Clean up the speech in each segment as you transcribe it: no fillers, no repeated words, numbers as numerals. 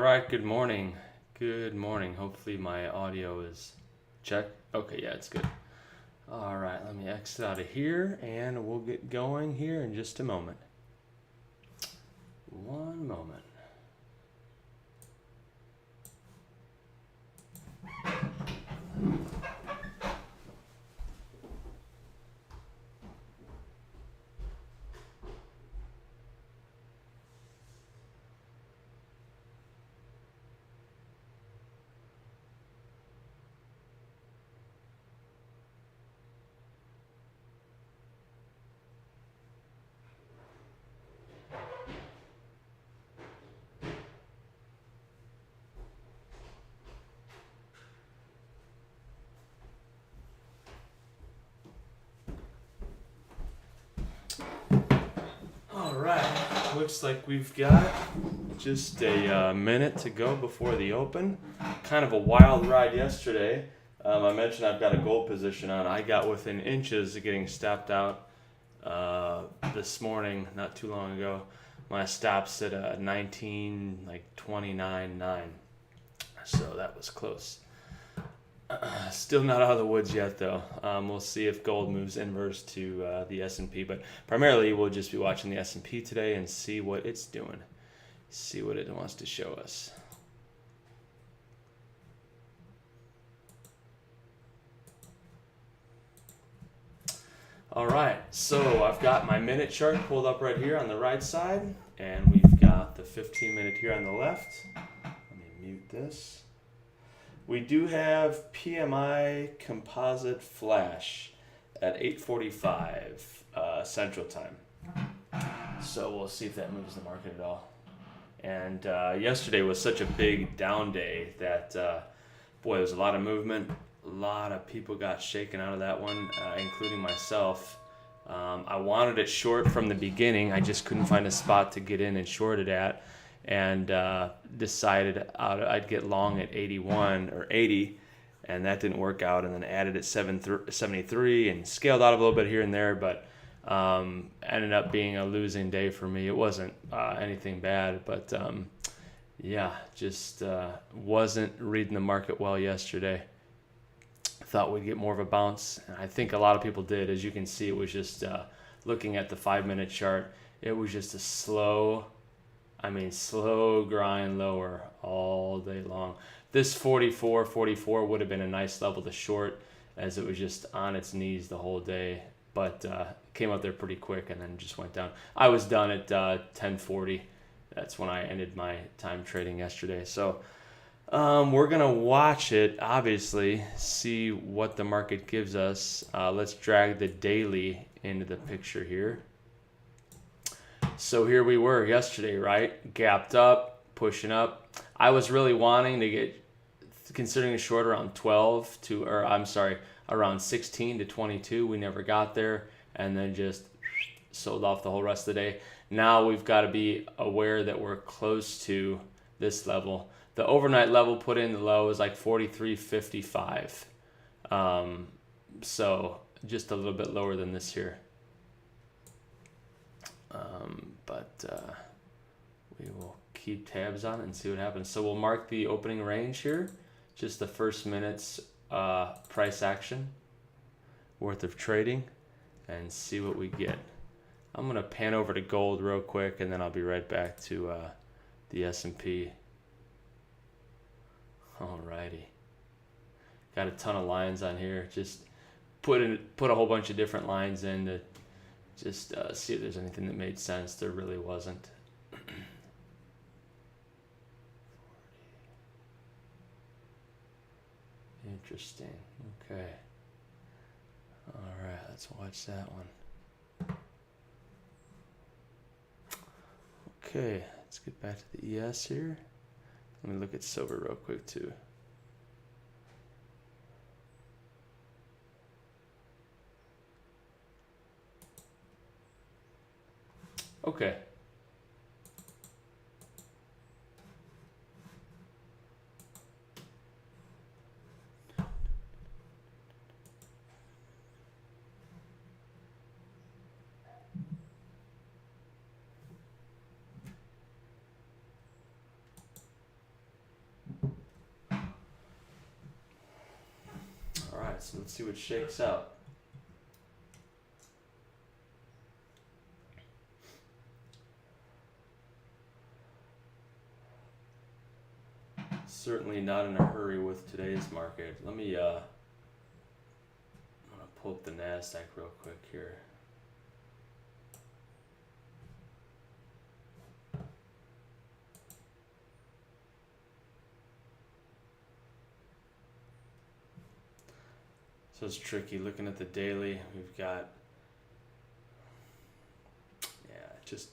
right, good morning. Good morning. Hopefully my audio is check. Okay, yeah, it's good. All right, let me exit out of here and we'll get going here in just a moment. One moment. All right, looks like we've got just a minute to go before the open. Kind of a wild ride yesterday. I mentioned I've got a gold position on. I got within inches of getting stopped out this morning, not too long ago. My stops at 19, like 29.9. So that was close. Still not out of the woods yet, though. We'll see if gold moves inverse to the S&P, but primarily we'll just be watching the S&P today and see what it's doing, see what it wants to show us. All right, so I've got my minute chart pulled up right here on the right side, and we've got the 15-minute here on the left. Let me mute this. We do have PMI composite flash at 8:45 Central Time. So we'll see if that moves the market at all. And yesterday was such a big down day that, boy, there was a lot of movement. A lot of people got shaken out of that one, including myself. I wanted it short from the beginning. I just couldn't find a spot to get in and short it at. And decided I'd get long at 81 or 80, and that didn't work out, and then added at 73 and scaled out a little bit here and there, but ended up being a losing day for me. It wasn't anything bad, but yeah, just wasn't reading the market well yesterday. Thought we'd get more of a bounce, and I think a lot of people did. As you can see, it was just looking at the 5-minute chart, it was just a slow grind lower all day long. This 44 would have been a nice level to short, as it was just on its knees the whole day, but came up there pretty quick and then just went down. I was done at 10:40. That's when I ended my time trading yesterday. So we're going to watch it, obviously, see what the market gives us. Let's drag the daily into the picture here. So here we were yesterday, right? Gapped up, pushing up. I was really wanting to get, considering a short around around 16 to 22. We never got there, and then just sold off the whole rest of the day. Now we've got to be aware that we're close to this level. The overnight level put in the low is like 43.55. So just a little bit lower than this here. But we will keep tabs on it and see what happens. So we'll mark the opening range here, just the first minute's price action worth of trading, and see what we get. I'm going to pan over to gold real quick, and then I'll be right back to the S&P. Alrighty. Got a ton of lines on here. Just put a whole bunch of different lines in to just see if there's anything that made sense. There really wasn't. Interesting. Okay. All right, let's watch that one. Okay, let's get back to the ES here. Let me look at silver real quick too. Okay. right, so let's see what shakes out. Certainly not in a hurry with today's market. Let me I'm gonna pull up the NASDAQ real quick here. So it's tricky looking at the daily. We've got, yeah, just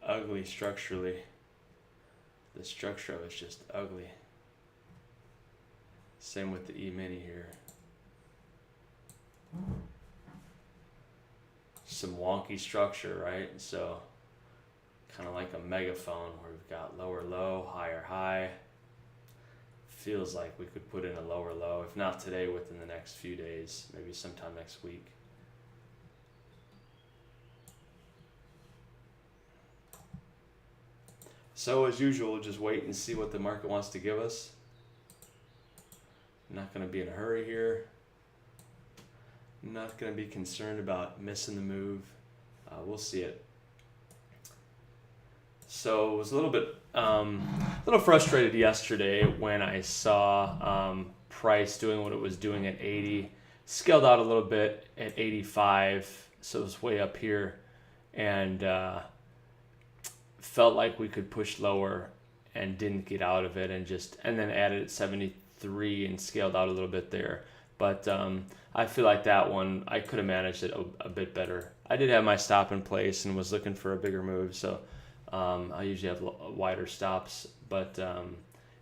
ugly structurally. The structure of it's just ugly. Same with the E-mini here. Some wonky structure, right? So kind of like a megaphone where we've got lower low, higher high. Feels like we could put in a lower low, if not today, within the next few days, maybe sometime next week. So as usual, just wait and see what the market wants to give us. Not going to be in a hurry here. Not going to be concerned about missing the move. We'll see it. So I was a little frustrated yesterday when I saw price doing what it was doing at 80, scaled out a little bit at 85, so it was way up here, and felt like we could push lower and didn't get out of it, and then added at 73 and scaled out a little bit there. But I feel like that one I could have managed it a bit better. I did have my stop in place and was looking for a bigger move, so I usually have wider stops, but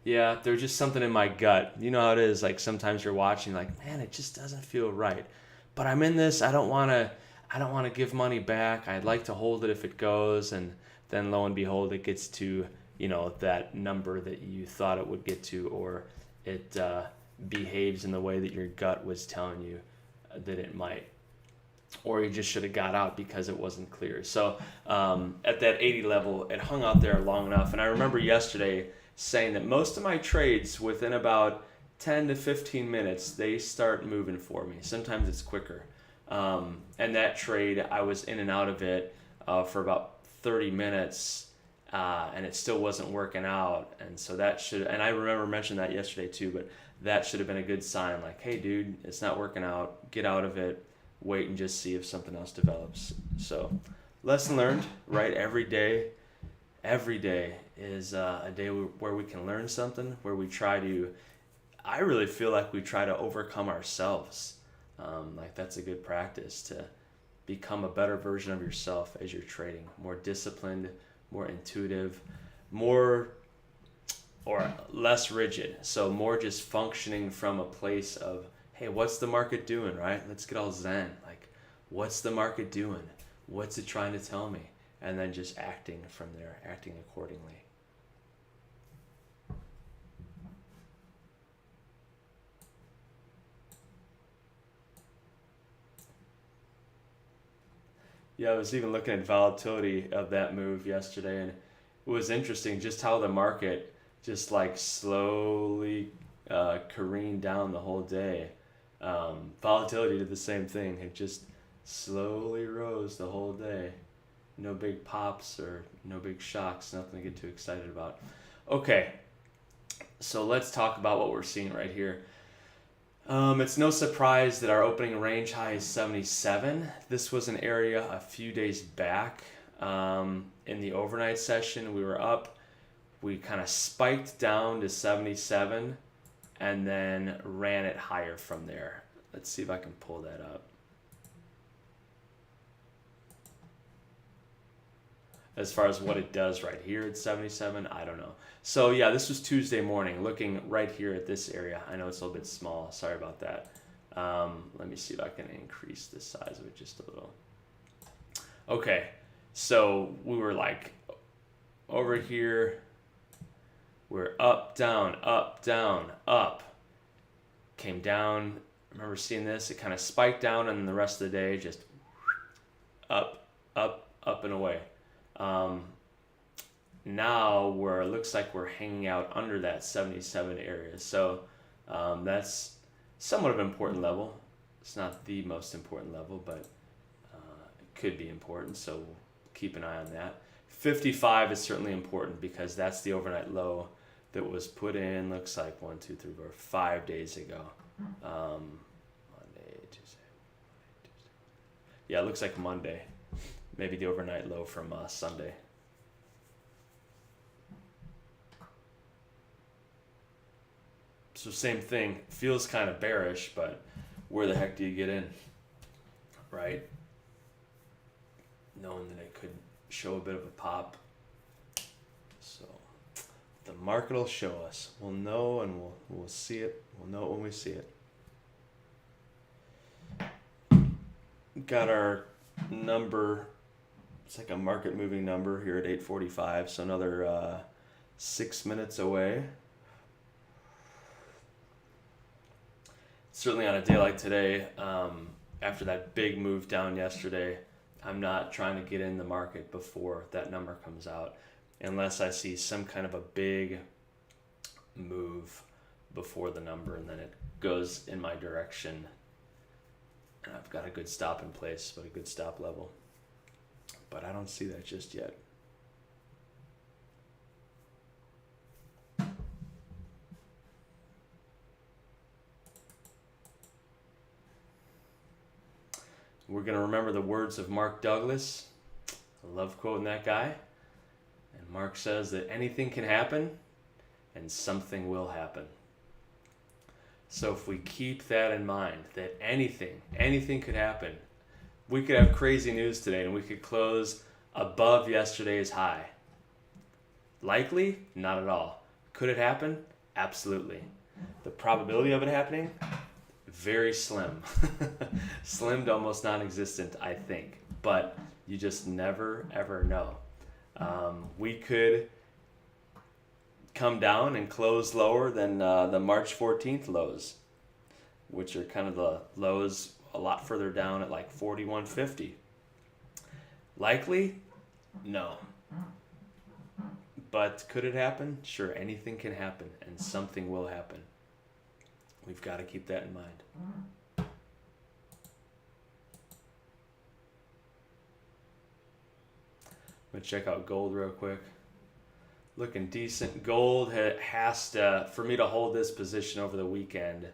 yeah, there's just something in my gut. You know how it is, like sometimes you're watching like, man, it just doesn't feel right, but I'm in this. I don't want to give money back. I'd like to hold it if it goes, and then lo and behold, it gets to, you know, that number that you thought it would get to, or it behaves in the way that your gut was telling you that it might. Or you just should have got out because it wasn't clear. So at that 80 level, it hung out there long enough. And I remember yesterday saying that most of my trades, within about 10 to 15 minutes, they start moving for me. Sometimes it's quicker. And that trade, I was in and out of it for about 30 minutes, and it still wasn't working out. And so and I remember mentioning that yesterday too, but that should have been a good sign. Like, hey, dude, it's not working out. Get out of it. Wait and just see if something else develops. So lesson learned, right? Every day is a day where we can learn something, where we I really feel like we try to overcome ourselves. Like that's a good practice, to become a better version of yourself as you're trading, more disciplined, more intuitive, more or less rigid. So more just functioning from a place of, hey, what's the market doing, right? Let's get all zen. Like, what's the market doing? What's it trying to tell me? And then just acting from there, acting accordingly. Yeah, I was even looking at volatility of that move yesterday, and it was interesting just how the market just like slowly careened down the whole day. Volatility did the same thing. It just slowly rose the whole day. No big pops or no big shocks, nothing to get too excited about. Okay, so let's talk about what we're seeing right here. It's no surprise that our opening range high is 77. This was an area a few days back. In the overnight session, we were up. We kind of spiked down to 77 and then ran it higher from there. Let's see if I can pull that up. As far as what it does right here at 77, I don't know. So yeah, this was Tuesday morning, looking right here at this area. I know it's a little bit small, sorry about that. Let me see if I can increase the size of it just a little. Okay, so we were like over here, we're up, down, up. Came down, I remember seeing this, it kind of spiked down, and then the rest of the day just up, and away. Now it looks like we're hanging out under that 77 area. So that's somewhat of an important level. It's not the most important level, but it could be important, so we'll keep an eye on that. 55 is certainly important because that's the overnight low that was put in, looks like 1, 2, 3, 4, 5 days ago. Monday, Tuesday. Yeah, it looks like Monday. Maybe the overnight low from Sunday. So same thing, feels kind of bearish, but where the heck do you get in, right? Knowing that it could show a bit of a pop. So the market will show us. We'll know, and we'll see it. We'll know it when we see it. Got our number. It's like a market moving number here at 8:45. So another 6 minutes away. Certainly on a day like today, after that big move down yesterday, I'm not trying to get in the market before that number comes out unless I see some kind of a big move before the number and then it goes in my direction and I've got a good stop in place, but a good stop level. But I don't see that just yet. We're going to remember the words of Mark Douglas. I love quoting that guy. And Mark says that anything can happen and something will happen. So if we keep that in mind, that anything could happen. We could have crazy news today and we could close above yesterday's high. Likely? Not at all. Could it happen? Absolutely. The probability of it happening? Very slim. Slim to almost non-existent, I think. But you just never, ever know. We could come down and close lower than the March 14th lows, which are kind of the lows a lot further down at like 41.50. Likely? No. But could it happen? Sure, anything can happen and something will happen. We've got to keep that in mind. I'm going to check out gold real quick. Looking decent. Gold has to, for me to hold this position over the weekend,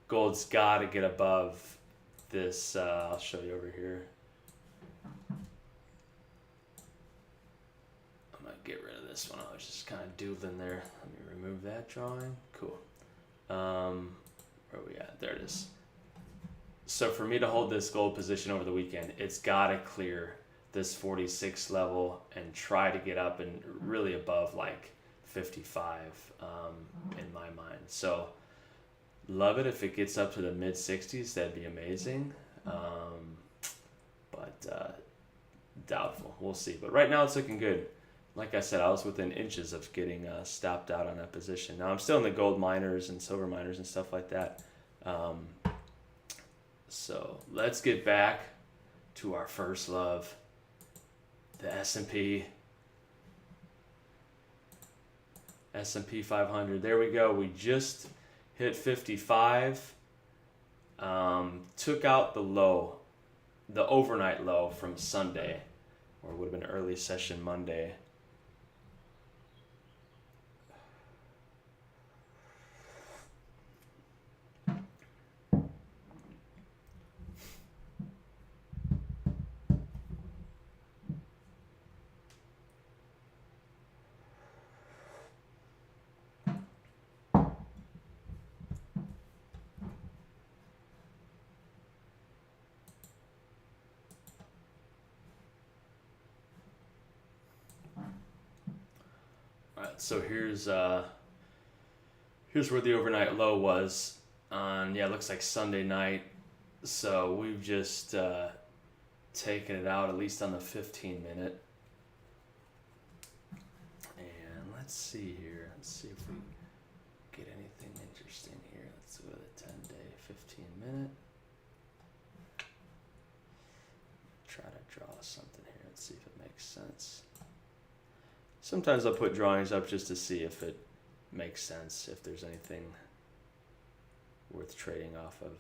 gold's got to get above this. I'll show you over here. I'm going to get rid of this one. I was just kind of doodling there. Let me remove that drawing. Cool. Where are we at? There it is. So for me to hold this gold position over the weekend, it's got to clear this 46 level and try to get up and really above like 55 in my mind. So love it if it gets up to the mid 60s. That'd be amazing. But doubtful. We'll see. But right now it's looking good. Like I said, I was within inches of getting stopped out on that position. Now I'm still in the gold miners and silver miners and stuff like that. So let's get back to our first love, the S&P. S&P 500. There we go. We just hit 55. Took out the low, the overnight low from Sunday, or it would have been early session Monday. So here's where the overnight low was on, it looks like Sunday night. So we've just taken it out, at least on the 15 minute. And let's see here. Let's see if we get anything interesting here. Let's go to the 10-day, 15 minute. Try to draw something here. Let's see if it makes sense. Sometimes I'll put drawings up just to see if it makes sense, if there's anything worth trading off of.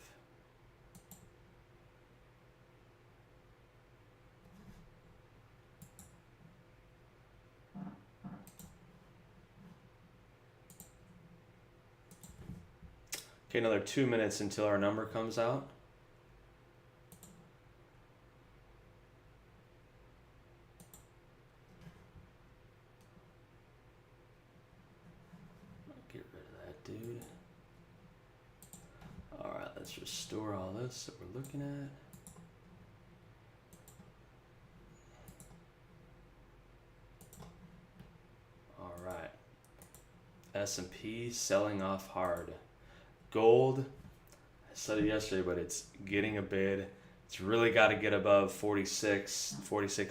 Okay, another 2 minutes until our number comes out. Get rid of that dude. All right, let's restore all this that we're looking at. All right. S&P selling off hard. Gold, I said it yesterday, but it's getting a bid. It's really got to get above 46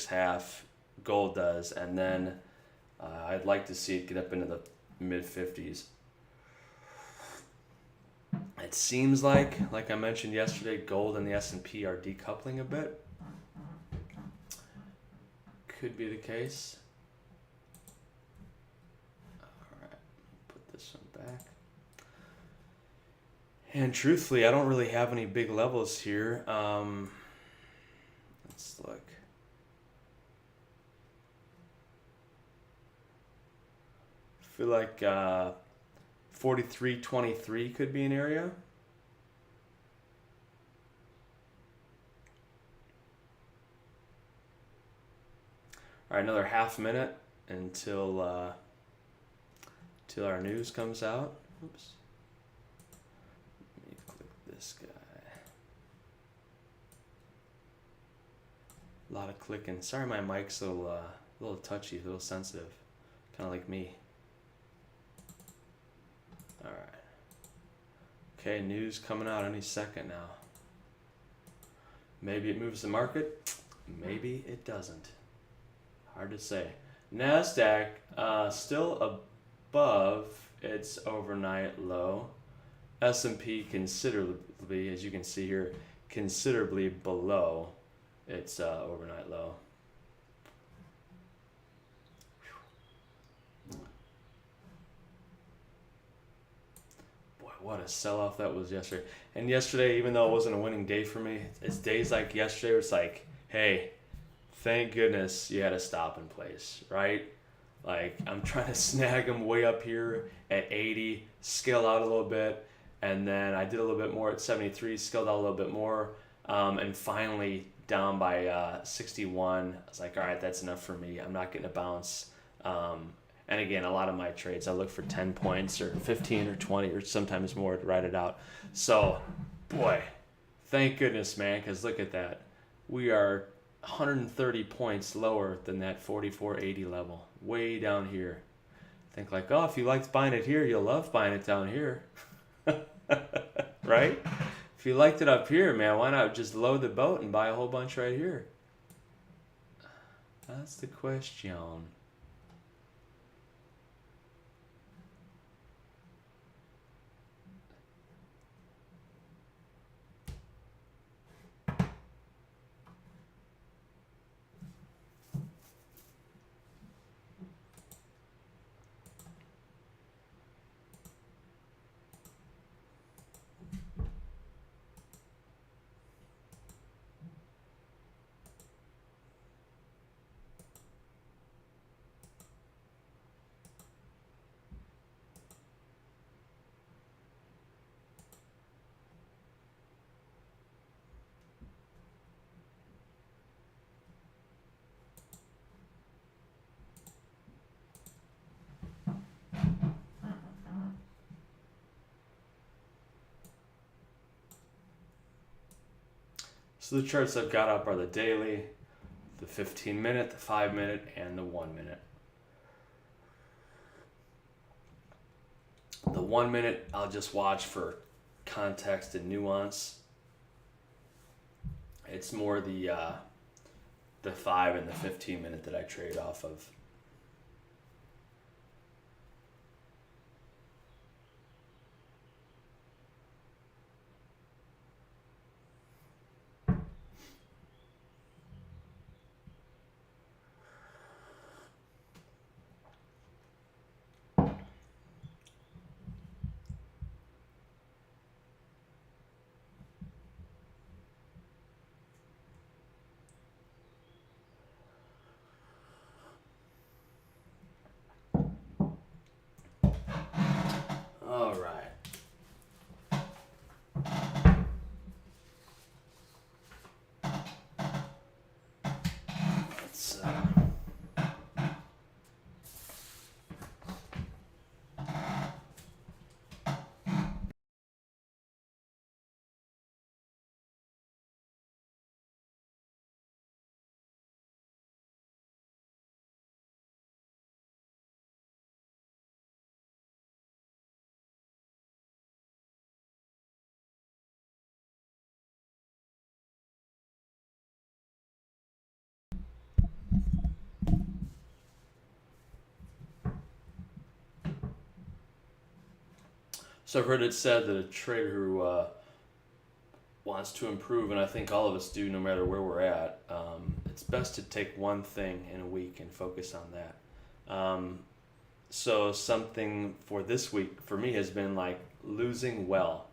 half. Gold does, and then I'd like to see it get up into the mid 50s. It seems like I mentioned yesterday, gold and the S&P are decoupling a bit. Could be the case. All right, put this one back. And truthfully, I don't really have any big levels here. Let's look. I feel like 43.23 could be an area. All right, another half minute until our news comes out. Oops. Let me click this guy. A lot of clicking. Sorry, my mic's a little touchy, a little sensitive, kind of like me. All right. Okay, news coming out any second now. Maybe it moves the market. Maybe it doesn't. Hard to say. NASDAQ still above its overnight low. S&P considerably, as you can see here, considerably below its overnight low. What a sell-off that was yesterday. And yesterday, even though it wasn't a winning day for me, it's days like yesterday where it's like, hey, thank goodness you had a stop in place, right? Like, I'm trying to snag them way up here at 80, scale out a little bit, and then I did a little bit more at 73, scaled out a little bit more, and finally down by 61. I was like, all right, that's enough for me. I'm not getting a bounce. And again, a lot of my trades, I look for 10 points or 15 or 20 or sometimes more to ride it out. So, boy, thank goodness, man, because look at that. We are 130 points lower than that 44.80 level, way down here. Think like, oh, if you liked buying it here, you'll love buying it down here. Right? If you liked it up here, man, why not just load the boat and buy a whole bunch right here? That's the question. So the charts I've got up are the daily, the 15-minute, the 5-minute, and the 1-minute. The 1-minute, I'll just watch for context and nuance. It's more the 5 and the 15-minute that I trade off of. So I've heard it said that a trader who wants to improve, and I think all of us do, no matter where we're at, it's best to take one thing in a week and focus on that. So something for this week for me has been like losing well.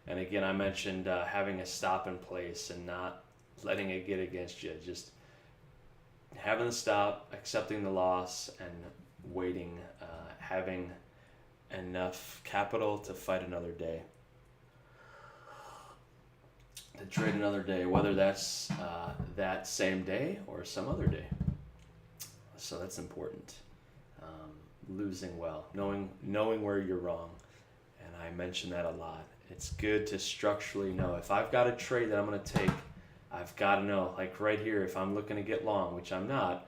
And again, I mentioned having a stop in place and not letting it get against you. Just having the stop, accepting the loss, and waiting, having enough capital to fight another day, to trade another day, whether that's that same day or some other day. So that's important. Losing well, knowing where you're wrong, and I mention that a lot. It's good to structurally know if I've got a trade that I'm going to take. I've got to know, like right here, if I'm looking to get long, which I'm not,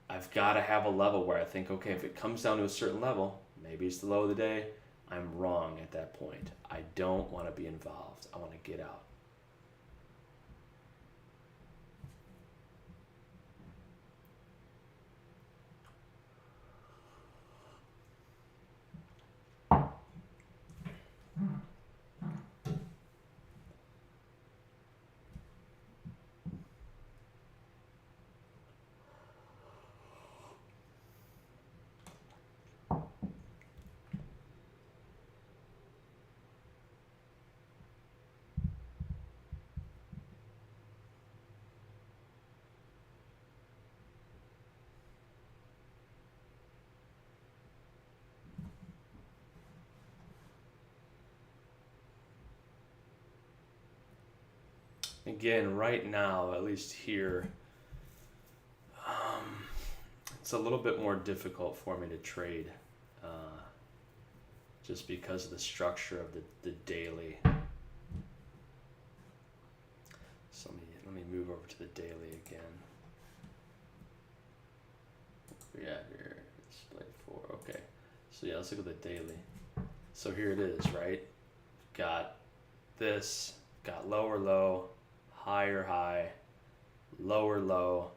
I've got to have a level where I think, okay, if it comes down to a certain level, maybe it's the low of the day, I'm wrong at that point. I don't want to be involved. I want to get out. Again, right now, at least here, it's a little bit more difficult for me to trade, just because of the structure of the daily. So let me move over to the daily again. What we got here? Display 4. Okay. So yeah, let's look at the daily. So here it is, right? Got this, got lower low, higher high, lower low.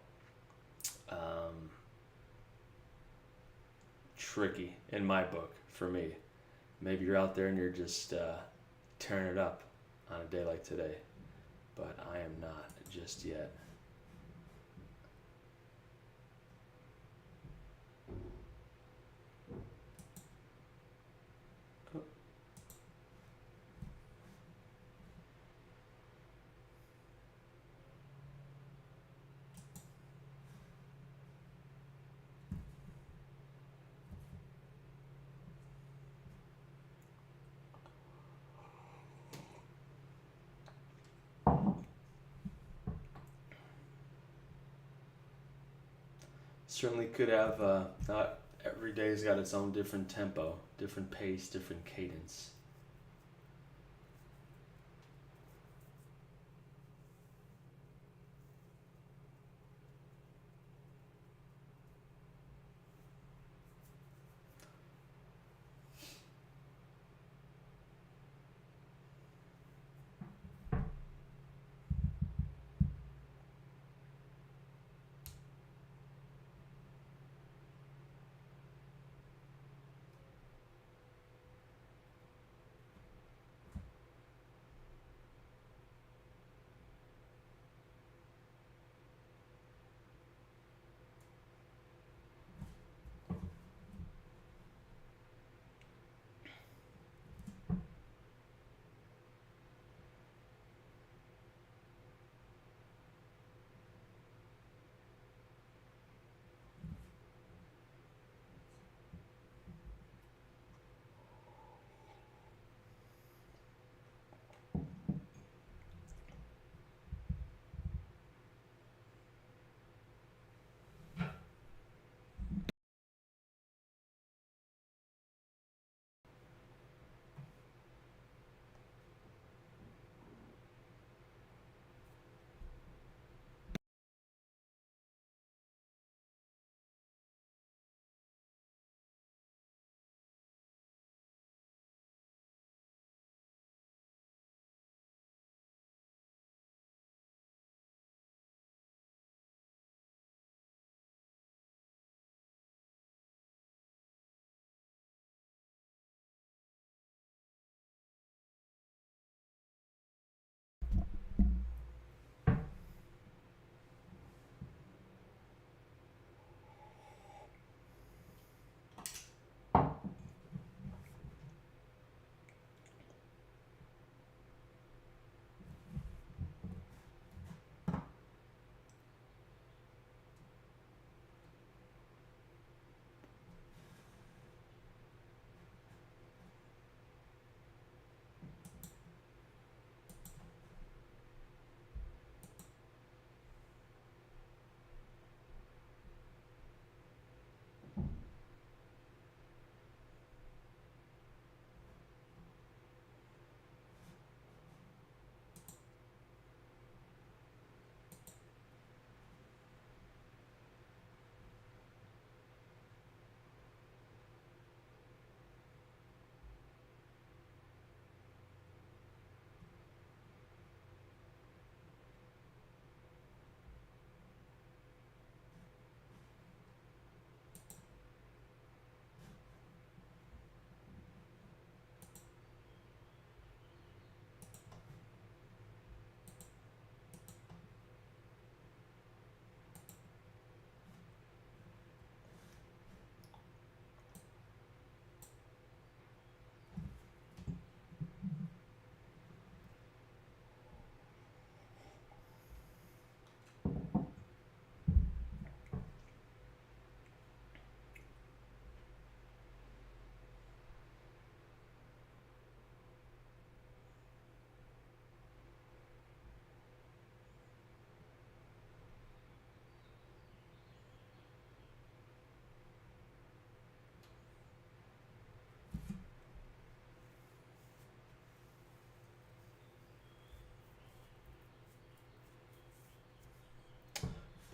Tricky in my book for me. Maybe you're out there and you're just tearing it up on a day like today, but I am not just yet. Certainly could have, not every day's got its own different tempo, different pace, different cadence.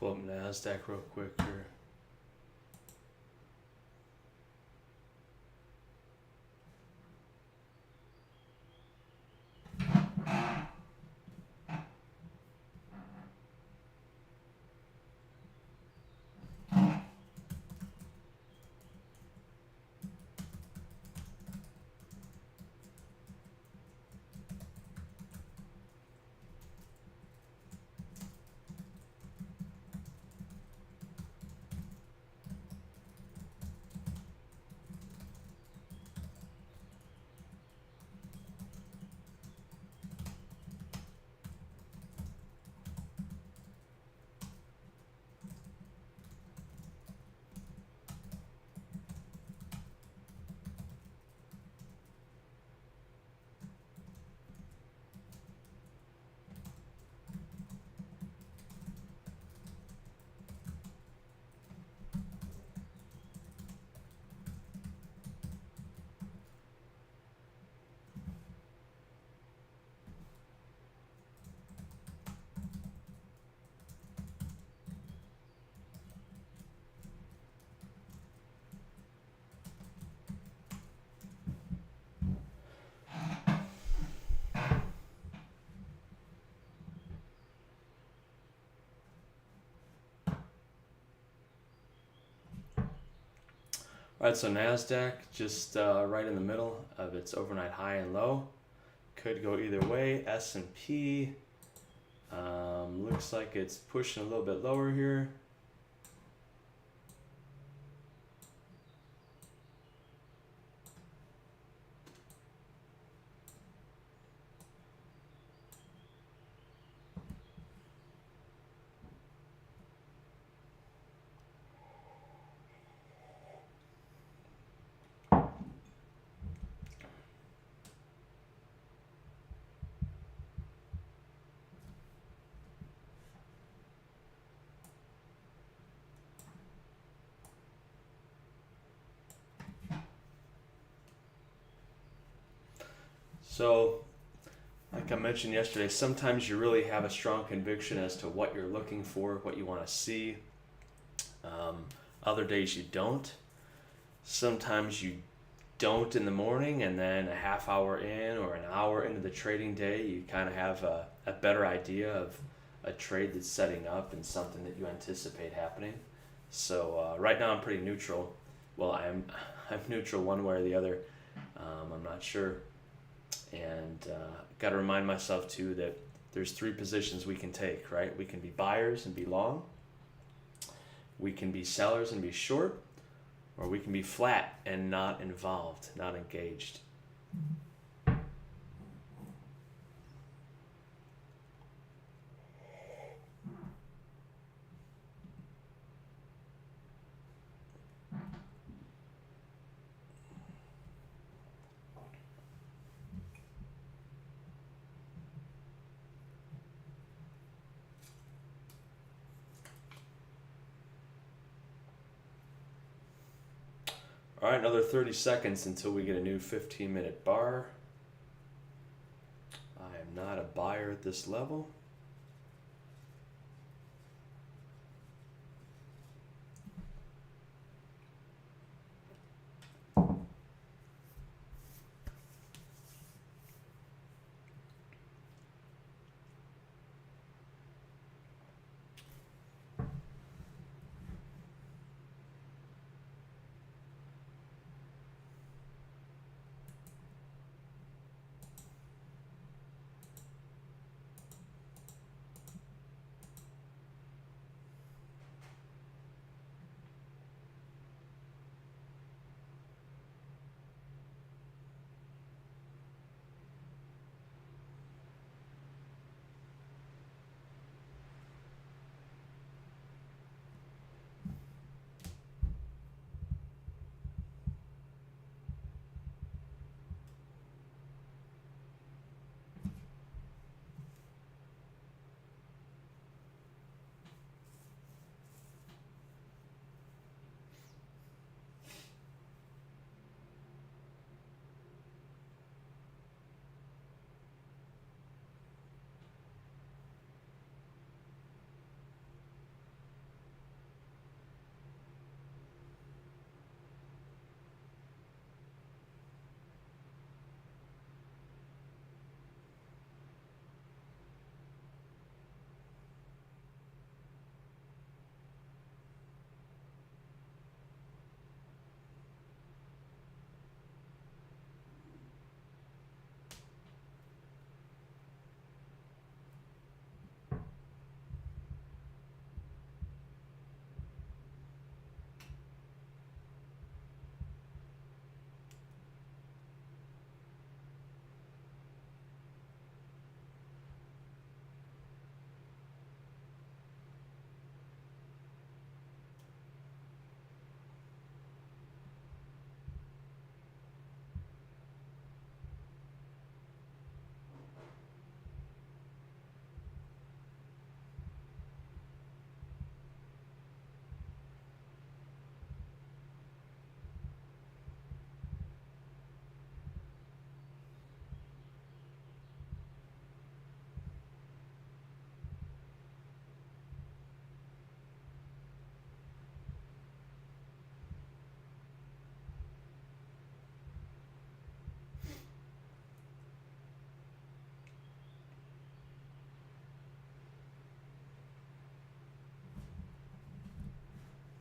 pull up NASDAQ real quick here. All right, so NASDAQ just right in the middle of its overnight high and low. Could go either way. S&P looks like it's pushing a little bit lower here. So, like I mentioned yesterday, sometimes you really have a strong conviction as to what you're looking for, what you want to see. Other days you don't. Sometimes you don't in the morning, and then a half hour in or an hour into the trading day, you kind of have a better idea of a trade that's setting up and something that you anticipate happening. So right now I'm pretty neutral. Well, I'm neutral one way or the other. I'm not sure. And got to remind myself too that there's three positions we can take, right? We can be buyers and be long. We can be sellers and be short. Or we can be flat and not involved, not engaged. All right, another 30 seconds until we get a new 15-minute bar. I am not a buyer at this level.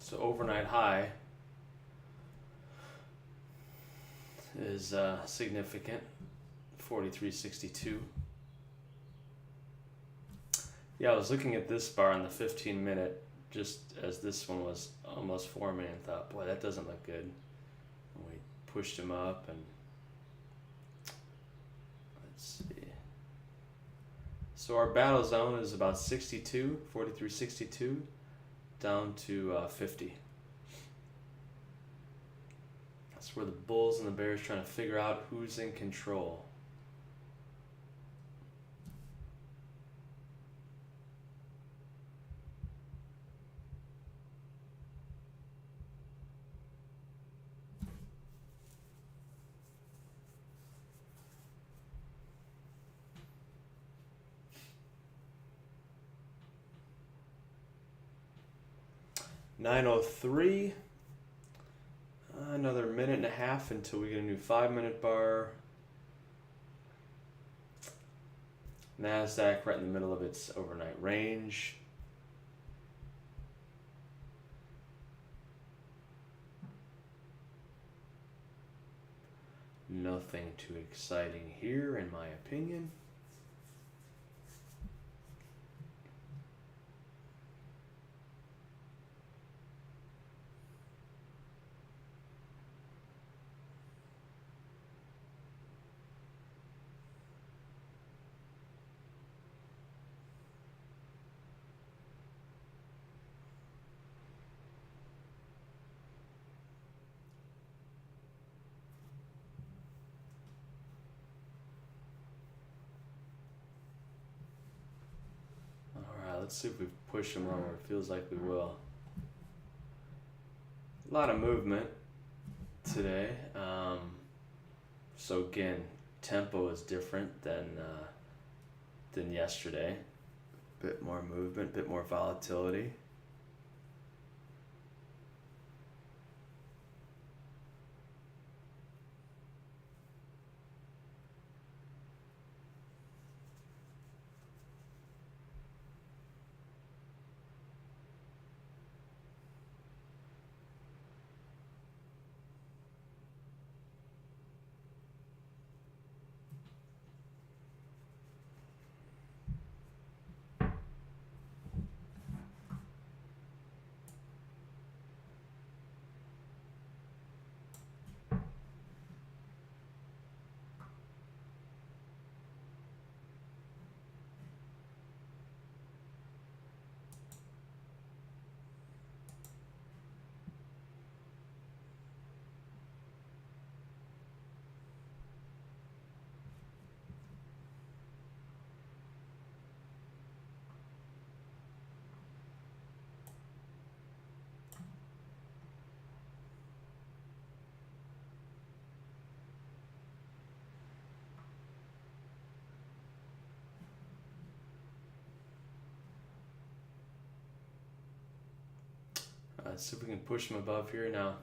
So overnight high is significant, 43.62. Yeah, I was looking at this bar on the 15-minute just as this one was almost forming and thought, boy, that doesn't look good. And we pushed him up, and let's see. So our battle zone is about 62, 43.62, down to 50. That's where the Bulls and the Bears trying to figure out who's in control. $9.03. Another minute and a half until we get a new 5-minute bar. NASDAQ right in the middle of its overnight range. Nothing too exciting here, in my opinion. Let's see if we push them lower. It feels like we will. A lot of movement today. So again, tempo is different than yesterday. Bit more movement, bit more volatility. Let's see if we can push them above here now.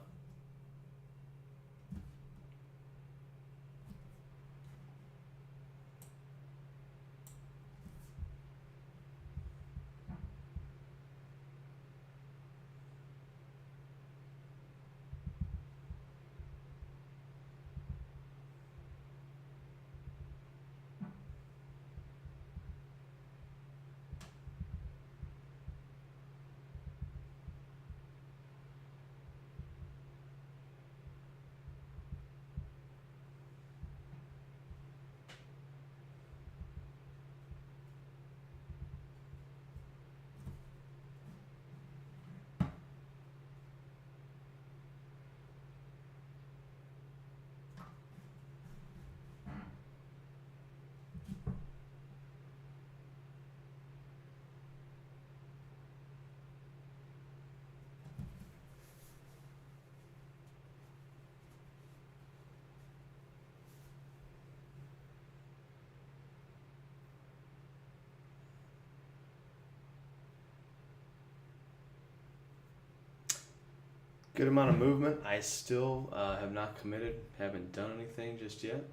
Good amount of movement. I still have not committed, haven't done anything just yet.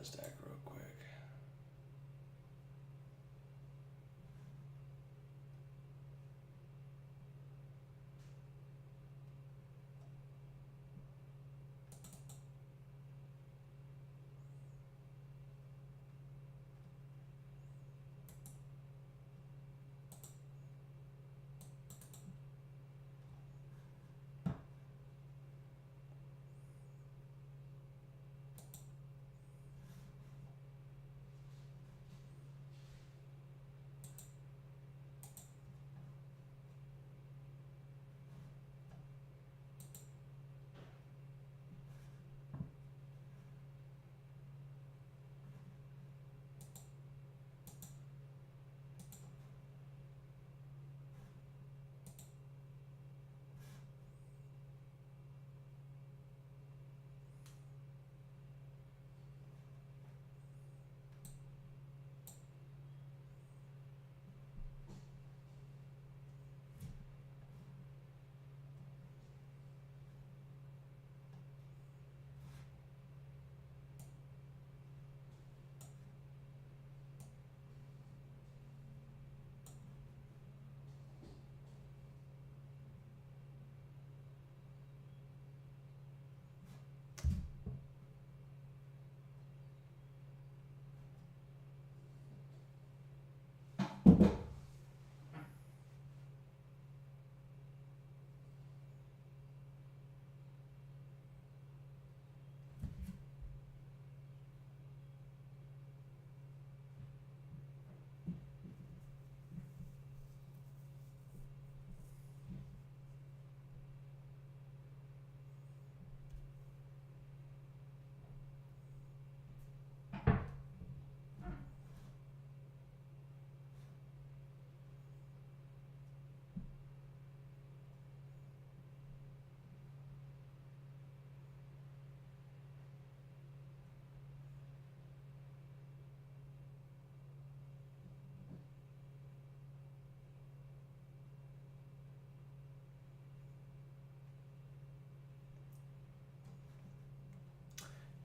NASDAQ real quick.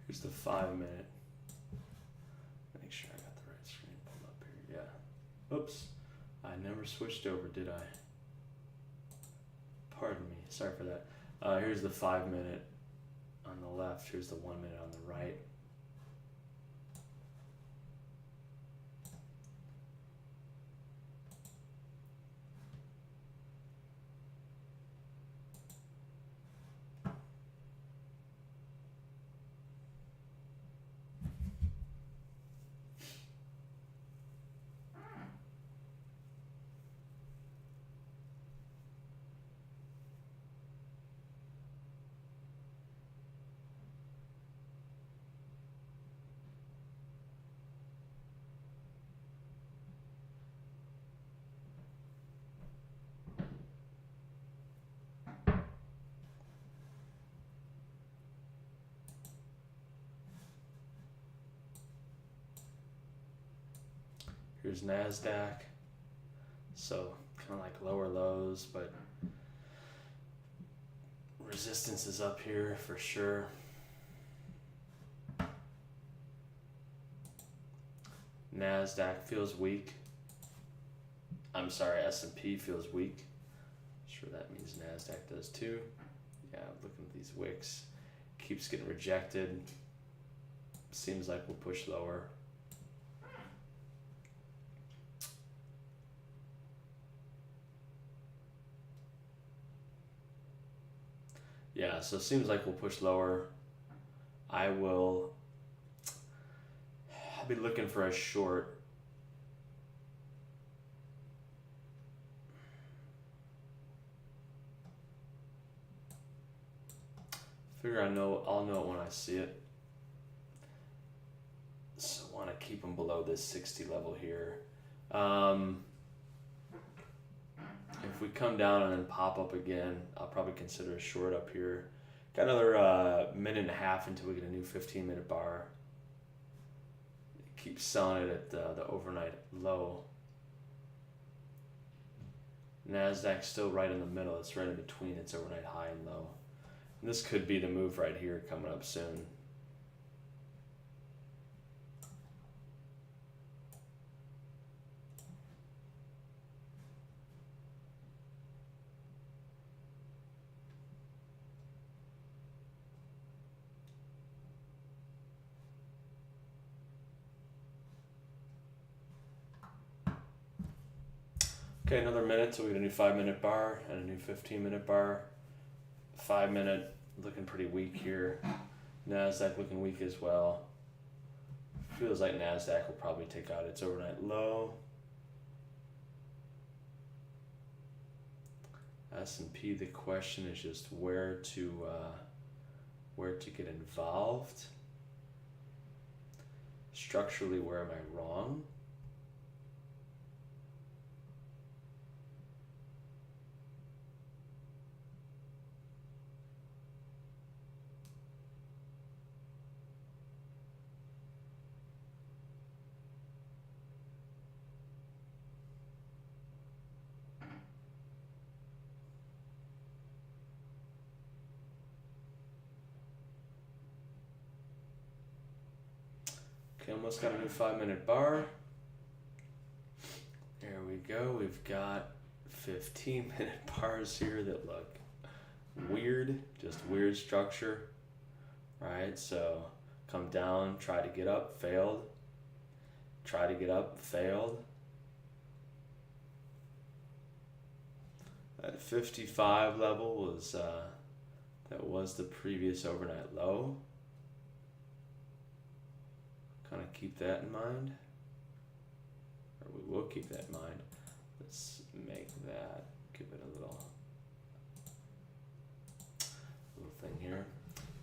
Here's the 5 minute. Make sure I got the right screen pulled up here. Yeah. Oops. I never switched over, did I? Pardon me. Sorry for that. Here's the 5 minute on the left. Here's the 1 minute on the right. Here's NASDAQ. So kind of like lower lows, but resistance is up here for sure. NASDAQ feels weak. I'm sorry, S&P feels weak. Sure that means NASDAQ does too. Yeah, looking at these wicks. Keeps getting rejected. Seems like we'll push lower. Yeah, so it seems like we'll push lower. I'll be looking for a short. Figure I'll know it when I see it. So I want to keep them below this 60 level here. If we come down and then pop up again, I'll probably consider a short up here. Got another minute and a half until we get a new 15-minute bar. Keep selling it at the overnight low. NASDAQ still right in the middle. It's right in between its overnight high and low. And this could be the move right here coming up soon. Okay, another minute, so we get a new 5-minute bar and a new 15-minute bar. 5-minute looking pretty weak here. NASDAQ looking weak as well. Feels like NASDAQ will probably take out its overnight low. S&P, the question is just where to get involved. Structurally, where am I wrong? Okay, almost got a new 5-minute bar. There we go. We've got 15-minute bars here that look weird, just weird structure, right? So come down, try to get up, failed. Try to get up, failed. That 55 level was that was the previous overnight low. Kind of keep that in mind, or we will keep that in mind. Let's make that, give it a little thing here,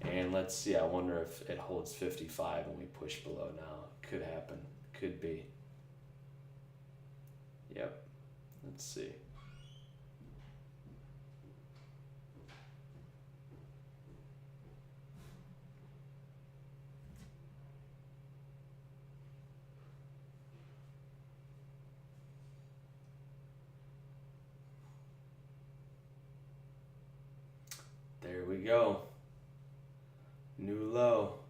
and let's see. I wonder if it holds 55 and we push below now. Could happen. Could be. Yep. Let's see. There we go. New low.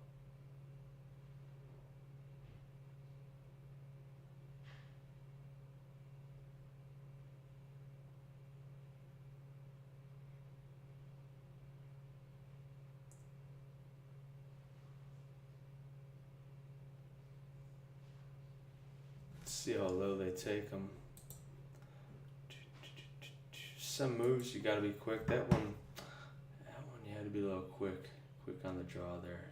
See how low they take them. Some moves you got to be quick. That one you had to be a little quick on the draw there.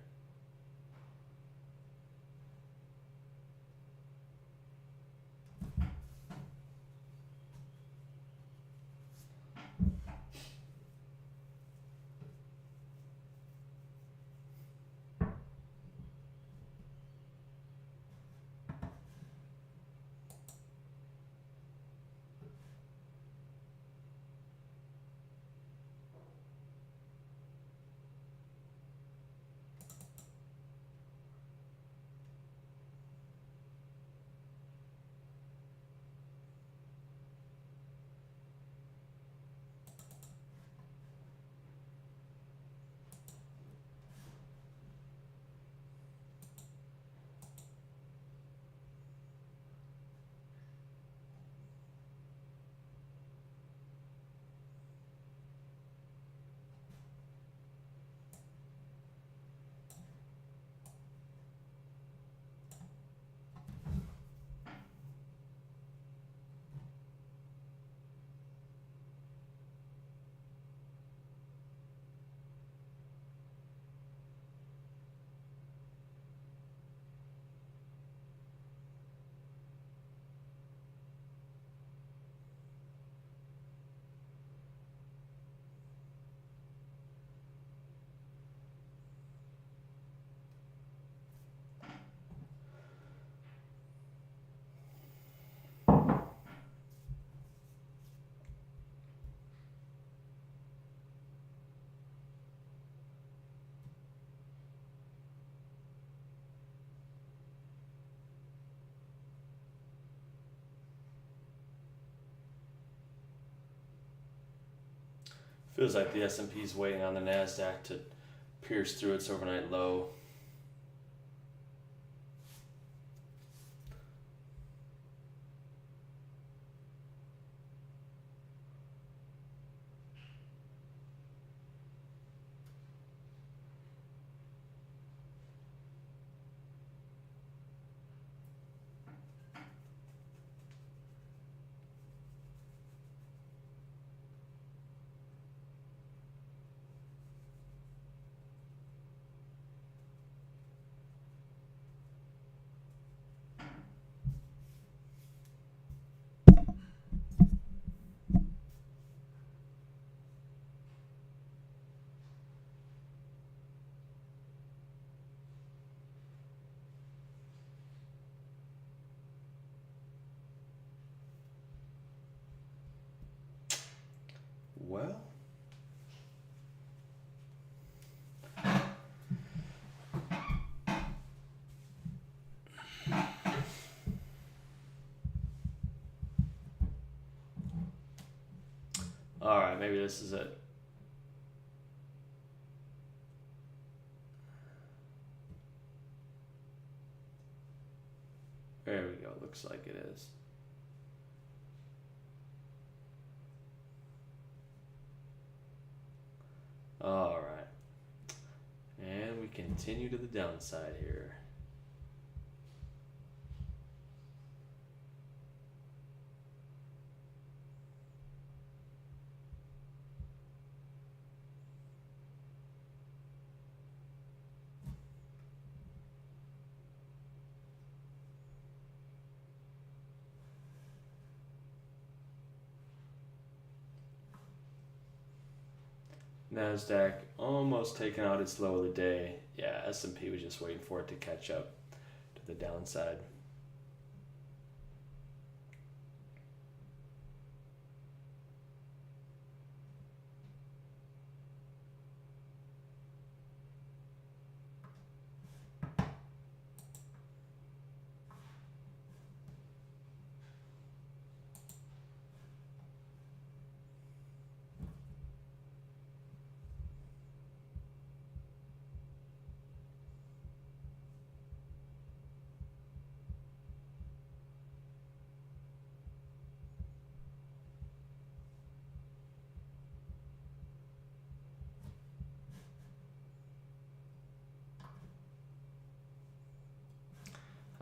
Feels like the S&P is waiting on the NASDAQ to pierce through its overnight low. maybe this is it. There we go, looks like it is. All right, and we continue to the downside here. NASDAQ almost taking out its low of the day. Yeah, S&P was just waiting for it to catch up to the downside.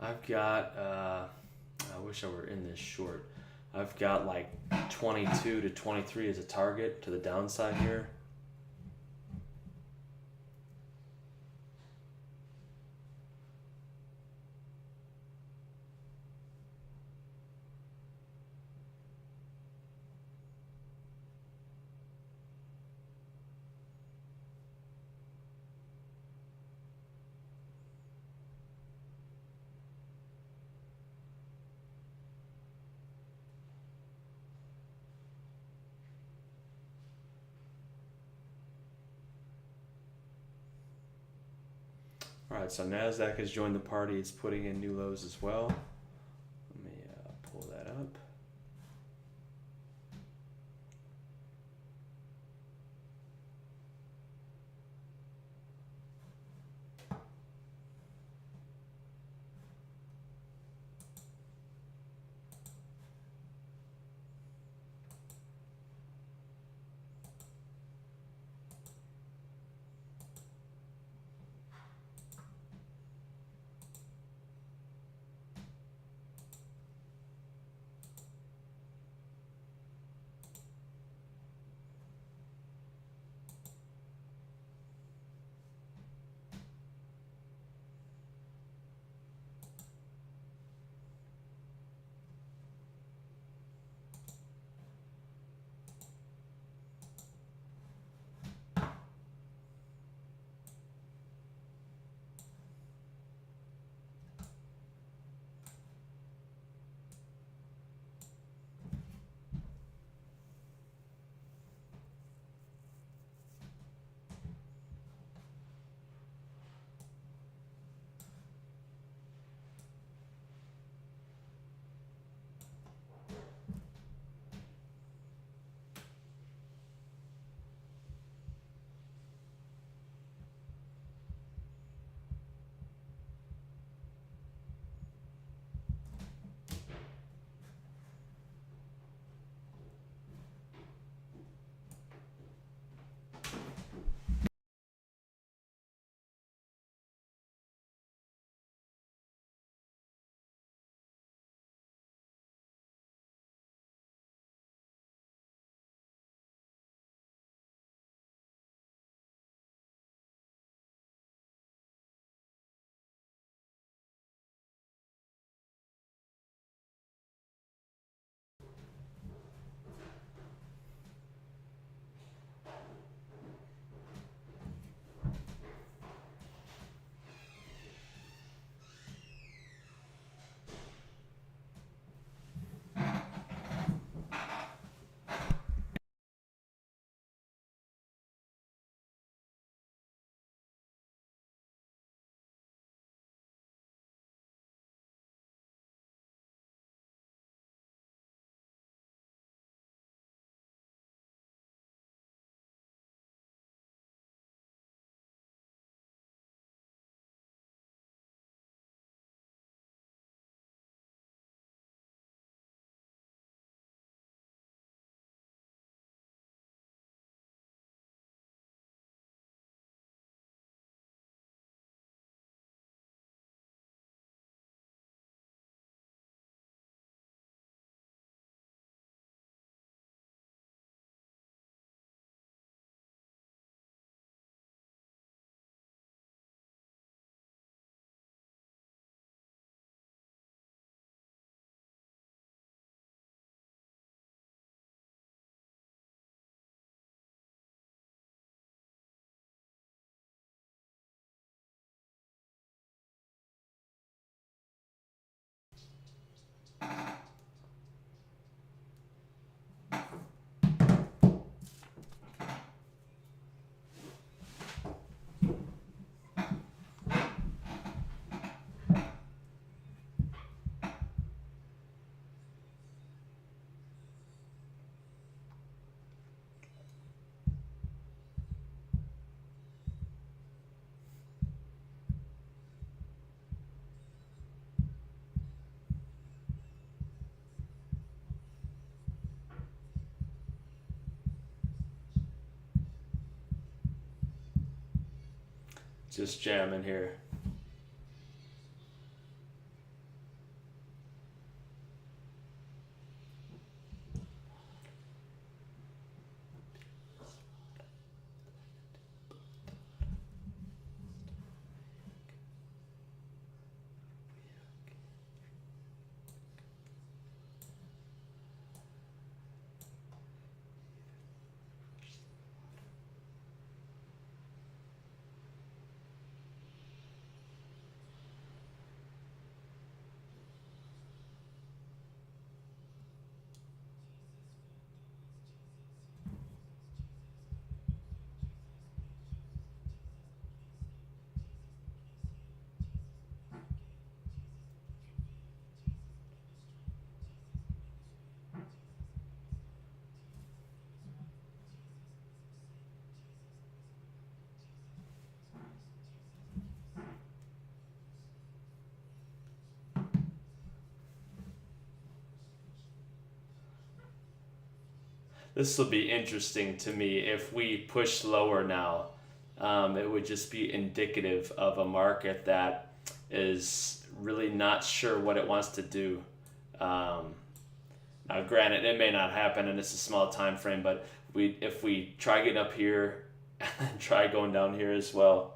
I've got, I wish I were in this short. I've got like 22 to 23 as a target to the downside here. All right, so NASDAQ has joined the party. It's putting in new lows as well. Let me pull that up. Just jamming here. This will be interesting to me if we push lower now. It would just be indicative of a market that is really not sure what it wants to do. Um, Now, granted, it may not happen, and it's a small time frame, but if we try getting up here and try going down here as well.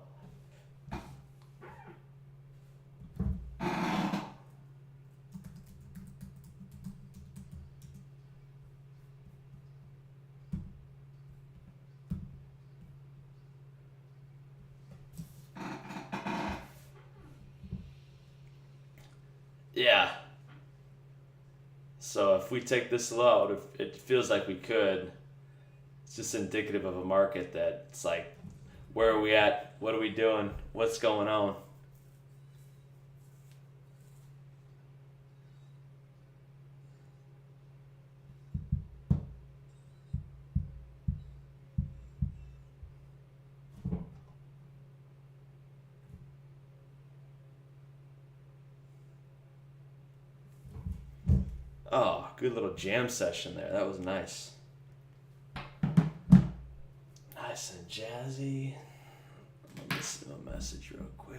Yeah. So if we take this low, if it feels like we could, it's just indicative of a market that it's like, where are we at? What are we doing? What's going on? Oh, good little jam session there. That was nice. Nice and jazzy. Let me see my message real quick.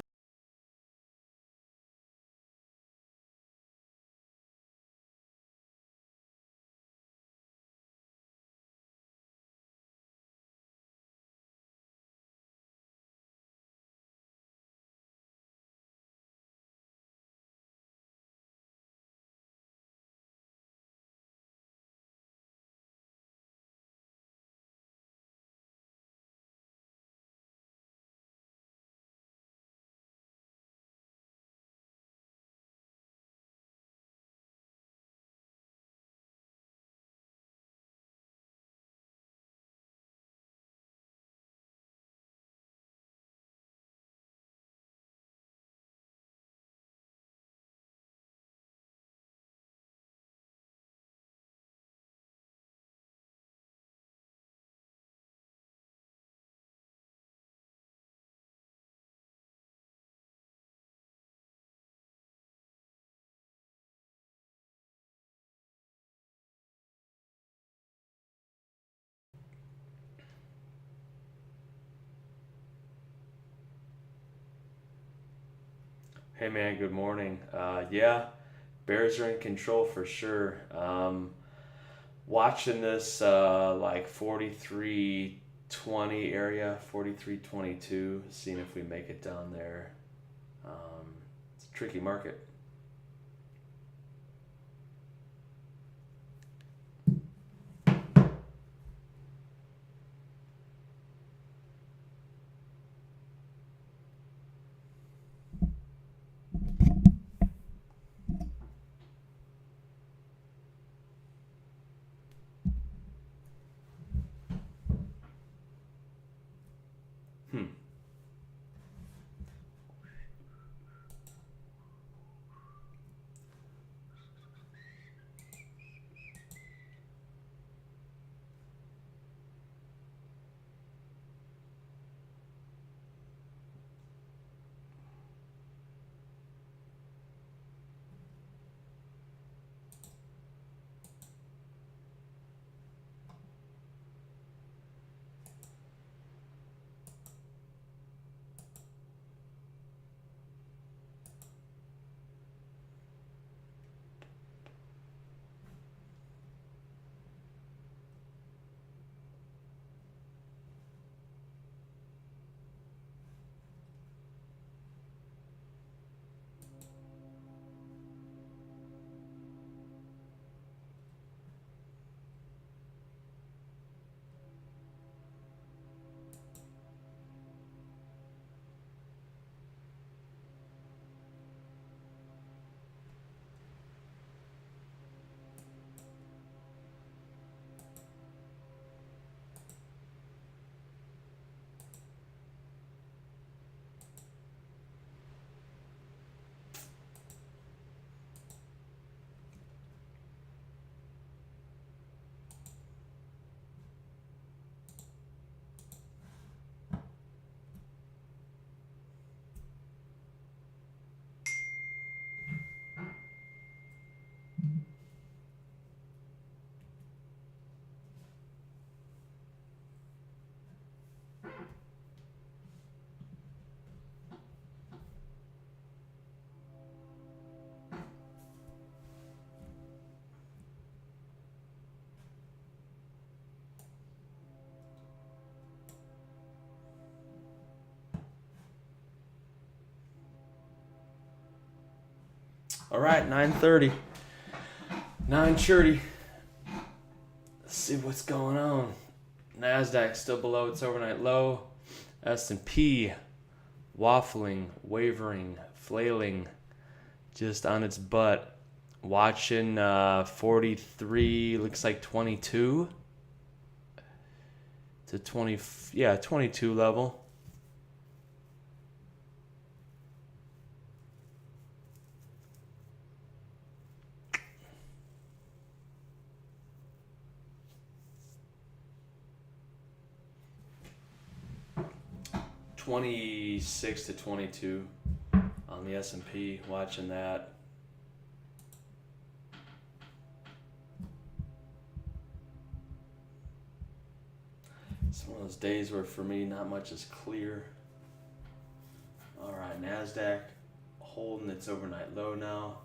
Hey man, good morning. Yeah, Bears are in control for sure. Watching this like 43.20 area, 43.22, seeing if we make it down there. It's a tricky market. Hmm. All right, 9:30. 9:30. Let's see what's going on. NASDAQ still below its overnight low. S&P waffling, wavering, flailing, just on its butt. Watching 43, looks like 22 to 20, 22 level. $26 to 22 on the S&P, watching that. It's one of those days where for me not much is clear. All right, NASDAQ holding its overnight low now.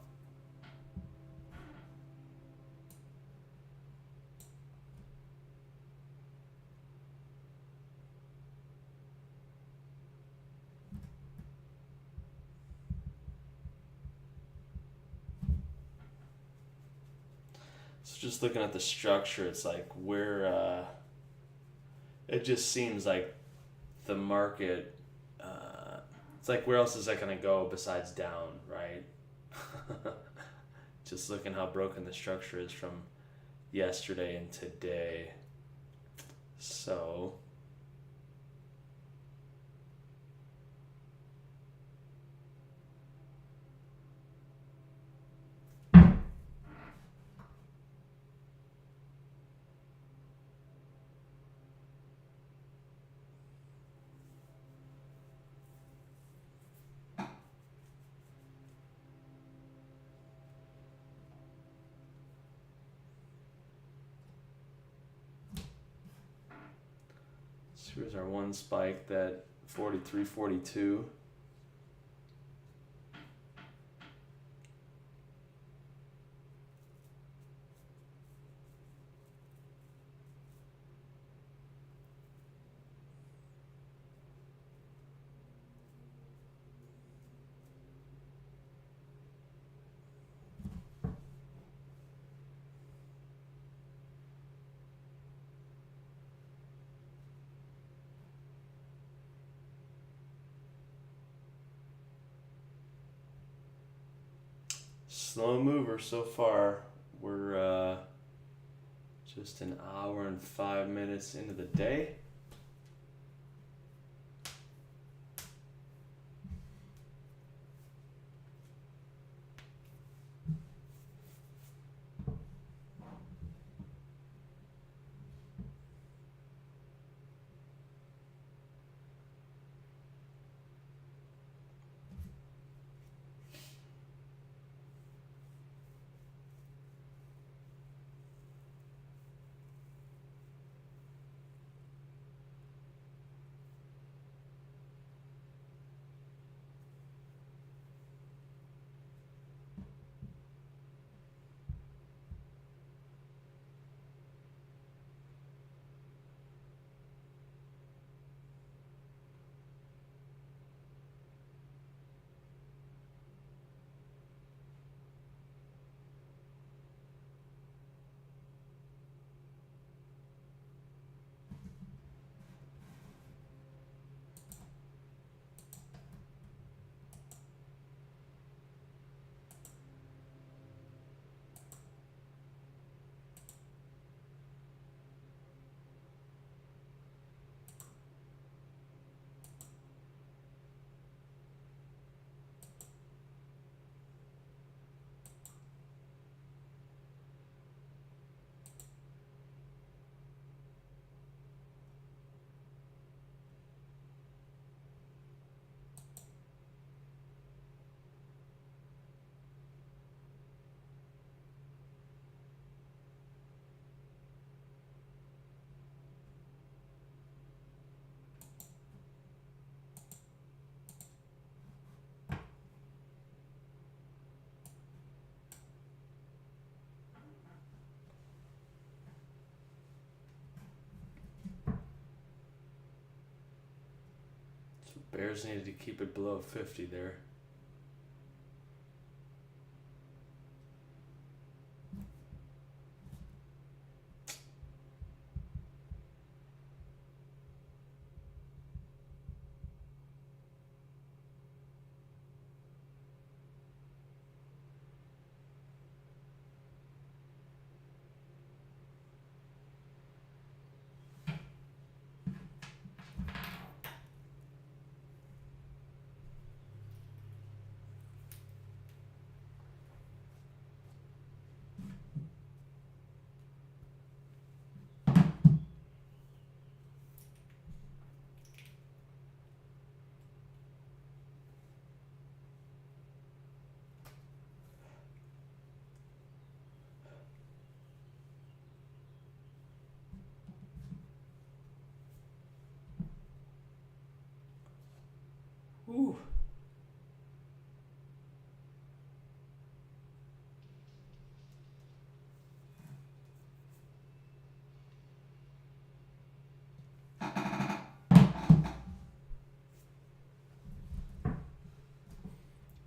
So just looking at the structure, it's like where it just seems like the market, it's like where else is that going to go besides down, right? Just looking how broken the structure is from yesterday and today. So here's our one spike, that 43.42. Slow mover so far. We're just an hour and 5 minutes into the day. Bears needed to keep it below 50 there.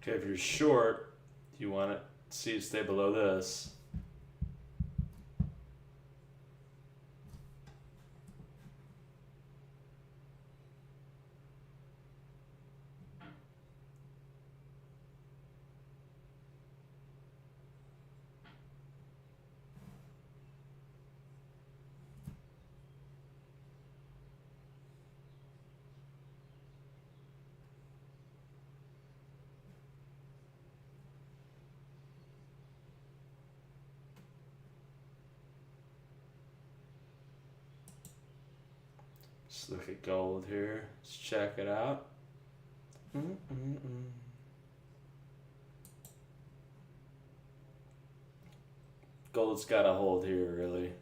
Okay, if you're short, you want to see it stay below this. Let's look at gold here. Let's check it out. Gold's got a hold here, really.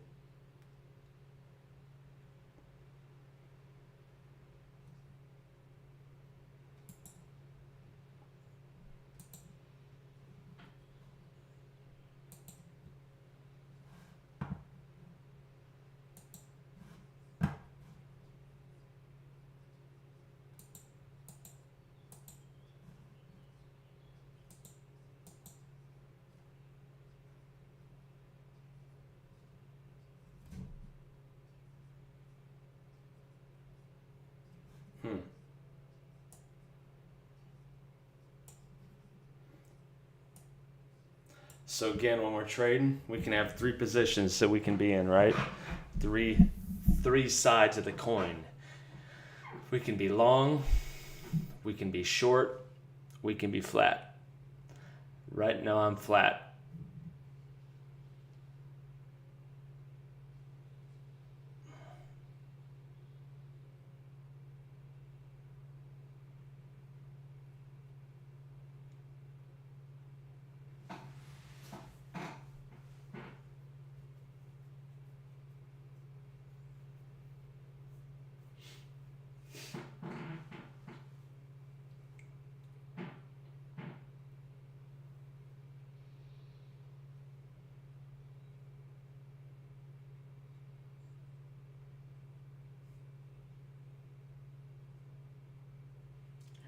So again, when we're trading, we can have three positions that we can be in, right? Three sides of the coin. We can be long, we can be short, we can be flat. Right now I'm flat.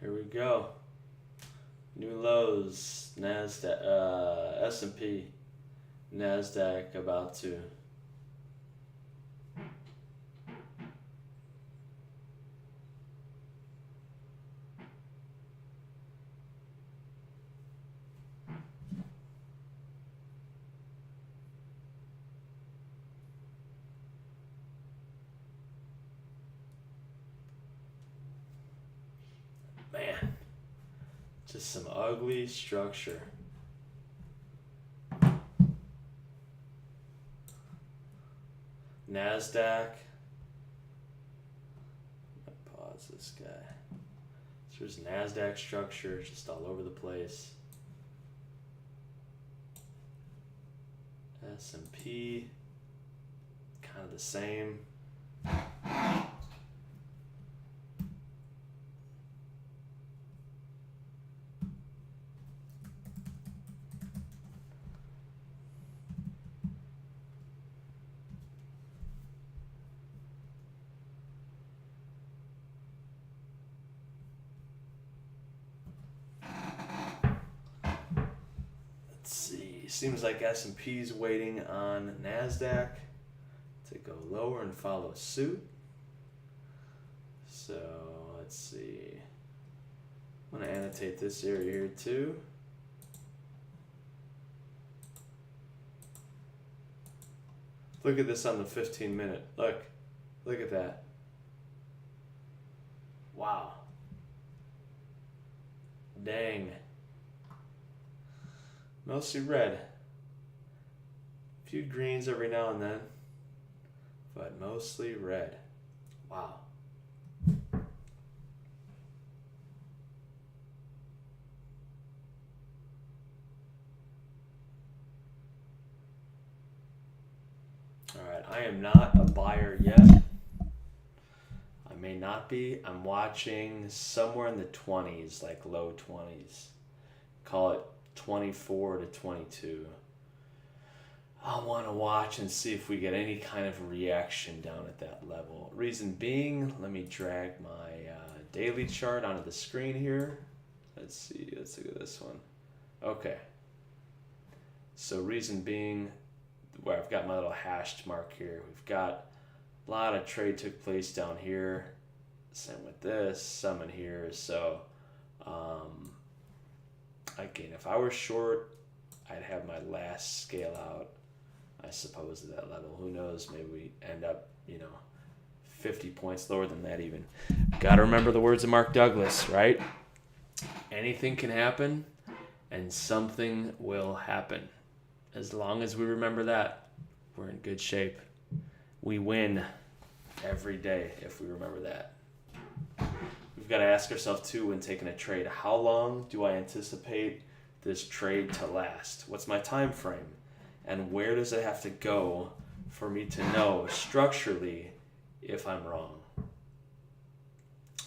Here we go. New lows. NASDAQ, S&P, NASDAQ about to. Man, just some ugly structure. NASDAQ. Pause this guy. So there's NASDAQ structure just all over the place. S&P, kind of the same. Seems like S&P's waiting on NASDAQ to go lower and follow suit. So let's see. I'm going to annotate this area here too. Look at this on the 15-minute. Look at that. Wow. Dang. Mostly red. A few greens every now and then, but mostly red. Wow. All right, I am not a buyer yet. I may not be. I'm watching somewhere in the 20s, like low 20s. Call it 24 to 22. I'll want to watch and see if we get any kind of reaction down at that level. Reason being, let me drag my daily chart onto the screen here. Let's see. Let's look at this one. Okay. So reason being, where I've got my little hashed mark here, we've got a lot of trade took place down here. Same with this, some in here. So again, if I were short, I'd have my last scale out, I suppose, at that level. Who knows? Maybe we end up, 50 points lower than that even. Got to remember the words of Mark Douglas, right? Anything can happen, and something will happen. As long as we remember that, we're in good shape. We win every day if we remember that. We've got to ask ourselves, too, when taking a trade, how long do I anticipate this trade to last? What's my time frame? And where does it have to go for me to know structurally if I'm wrong?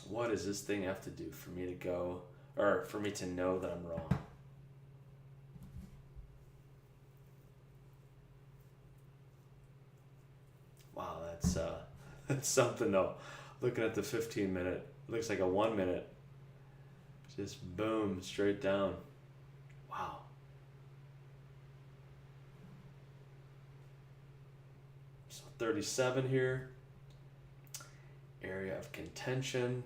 What does this thing have to do for me to go, or for me to know that I'm wrong? Wow, that's something though. Looking at the 15 minute, looks like a 1 minute. Just boom, straight down. Wow. So 37 here. Area of contention.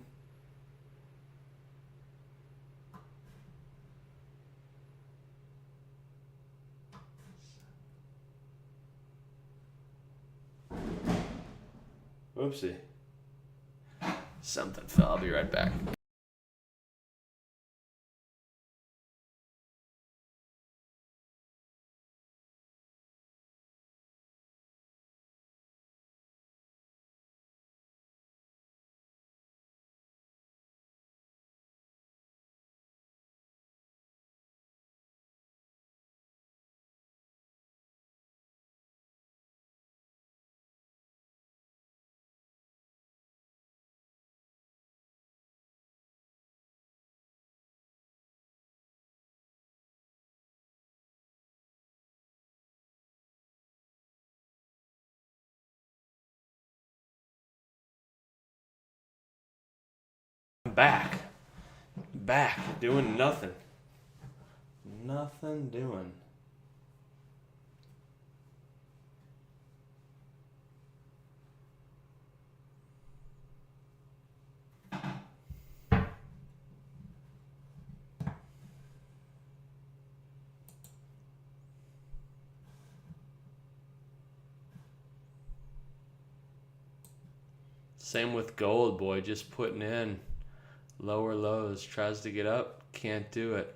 Oopsie. Something fell. I'll be right back. Back, doing nothing. Nothing doing. Same with gold, boy, just putting in lower lows, tries to get up, can't do it.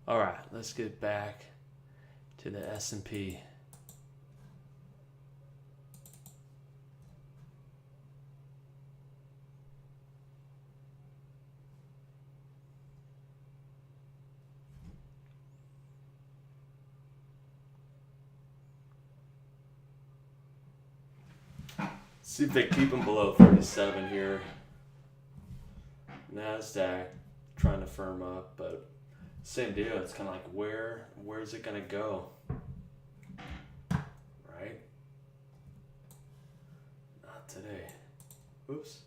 All right, let's get back to the S&P. See if they keep them below 37 here. NASDAQ trying to firm up, but same deal. It's kind of like where's it gonna go, right? Not today. Oops.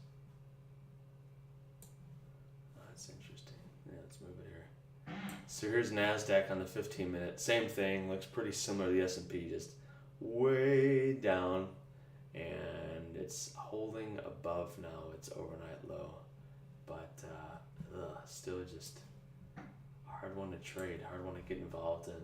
Oh, that's interesting. Yeah, let's move it here. So here's NASDAQ on the 15 minute. Same thing. Looks pretty similar to the S&P, just way down. And it's holding above now its overnight low, but still just a hard one to trade, hard one to get involved in.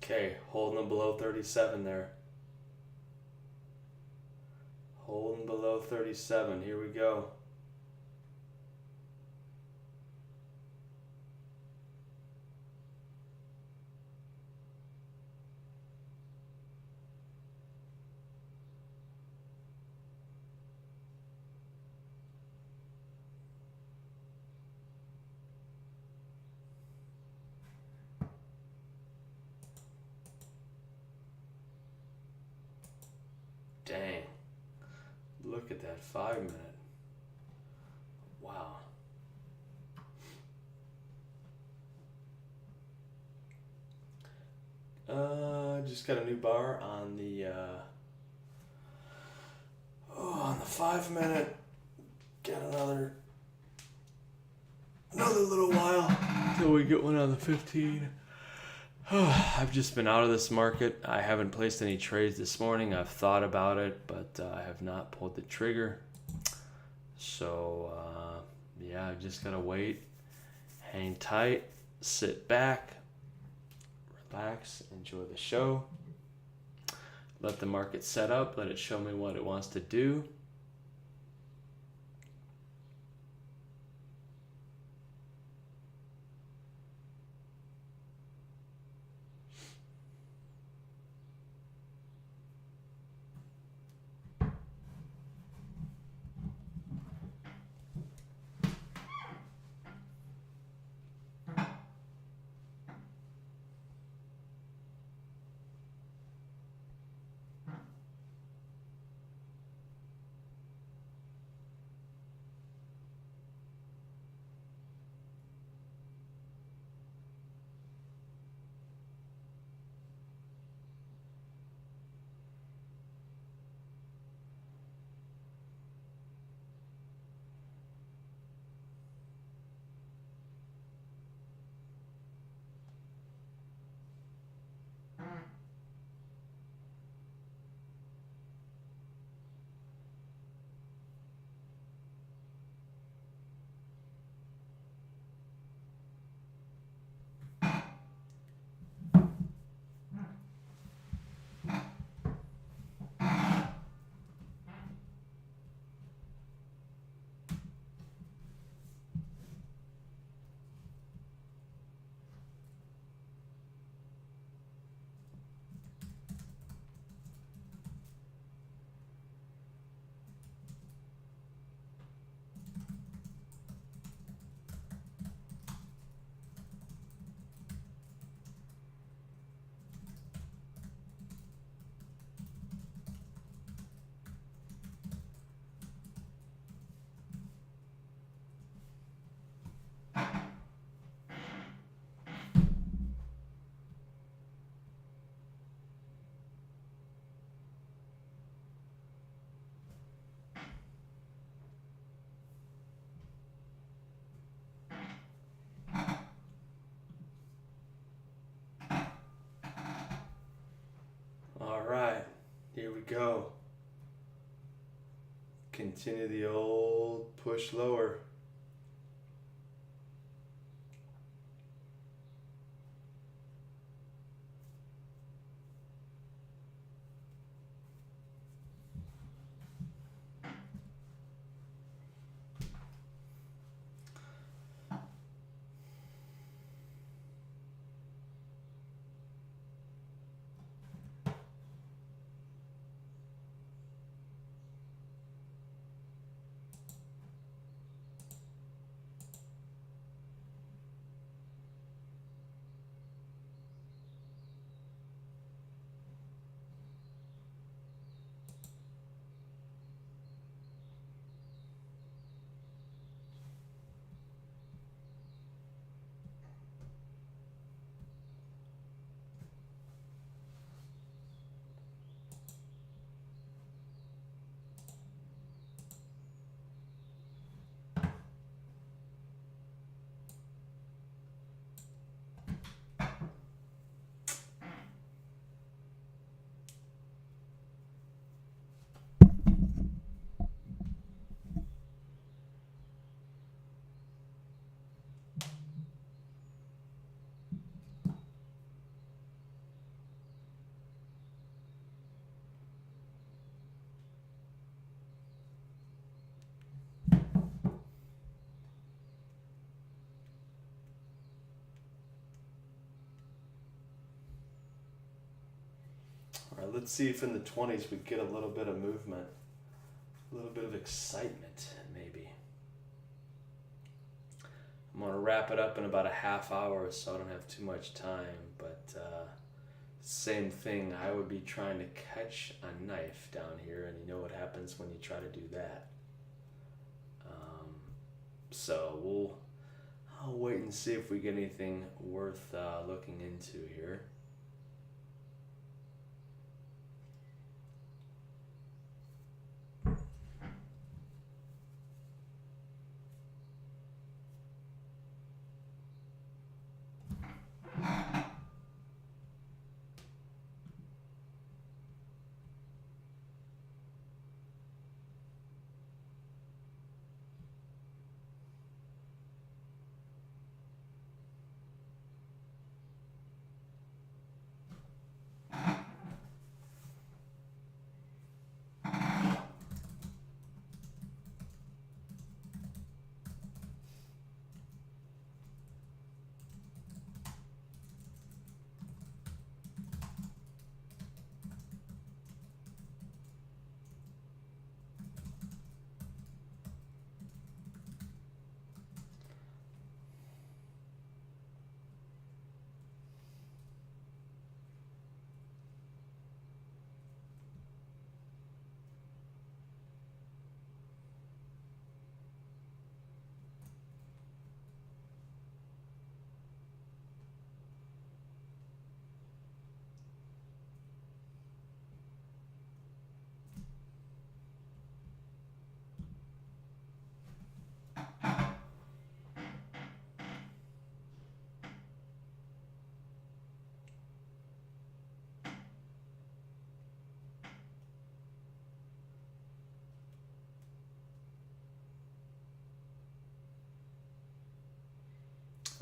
Okay, holding them below 37 there. Holding below 37. Here we go. Dang. Look at that 5 minute. Wow. Just got a new bar on the on the 5 minute. Got another little while until we get one on the 15. I've just been out of this market. I haven't placed any trades this morning. I've thought about it, but I have not pulled the trigger. So, yeah, I just gotta wait, hang tight, sit back, relax, enjoy the show. Let the market set up, let it show me what it wants to do. All right, here we go. Continue the old push lower. let's see if in the 20s we get a little bit of movement, a little bit of excitement, maybe. I'm going to wrap it up in about a half hour so I don't have too much time, but same thing, I would be trying to catch a knife down here, and you know what happens when you try to do that. So I'll wait and see if we get anything worth looking into here.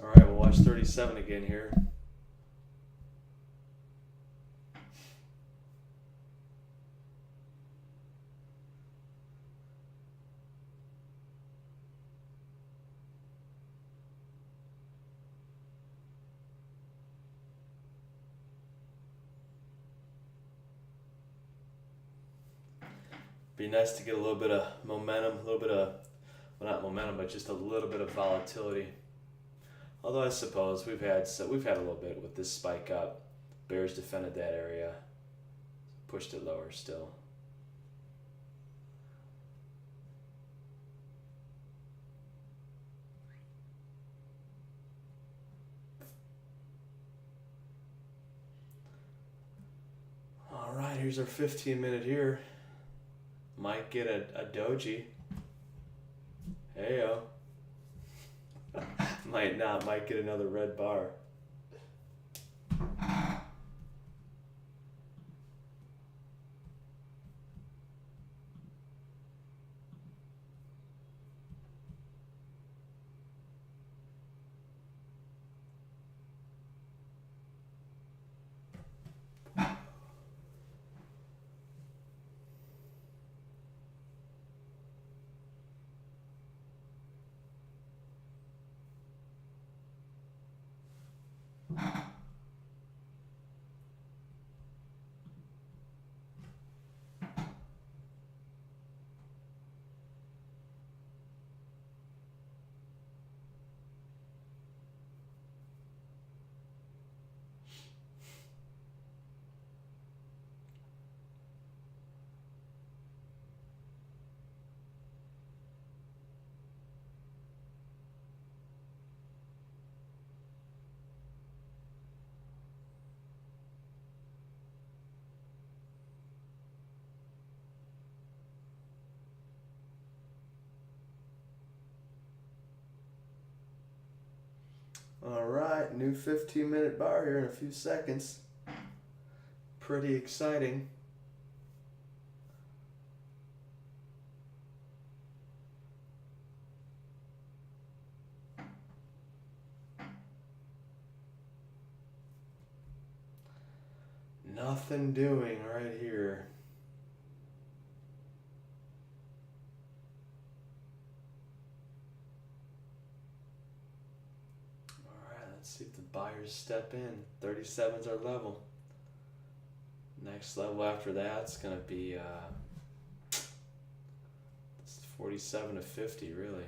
All right, we'll watch 37 again here. Be nice to get a little bit of momentum, a little bit of, well, not momentum, but just a little bit of volatility. Although I suppose we've had a little bit with this spike up. Bears defended that area, pushed it lower still. All right, here's our 15-minute here. Might get a doji. Heyo. Might not. Might get another red bar. All right, new 15-minute bar here in a few seconds. Pretty exciting. Nothing doing right here. All right, let's see if the buyers step in. 37's our level. Next level after that's going to be 47 to 50, really.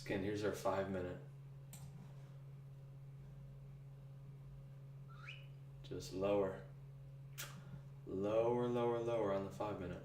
Again, here's our 5 minute. Just lower. Lower, lower, lower on the 5 minute.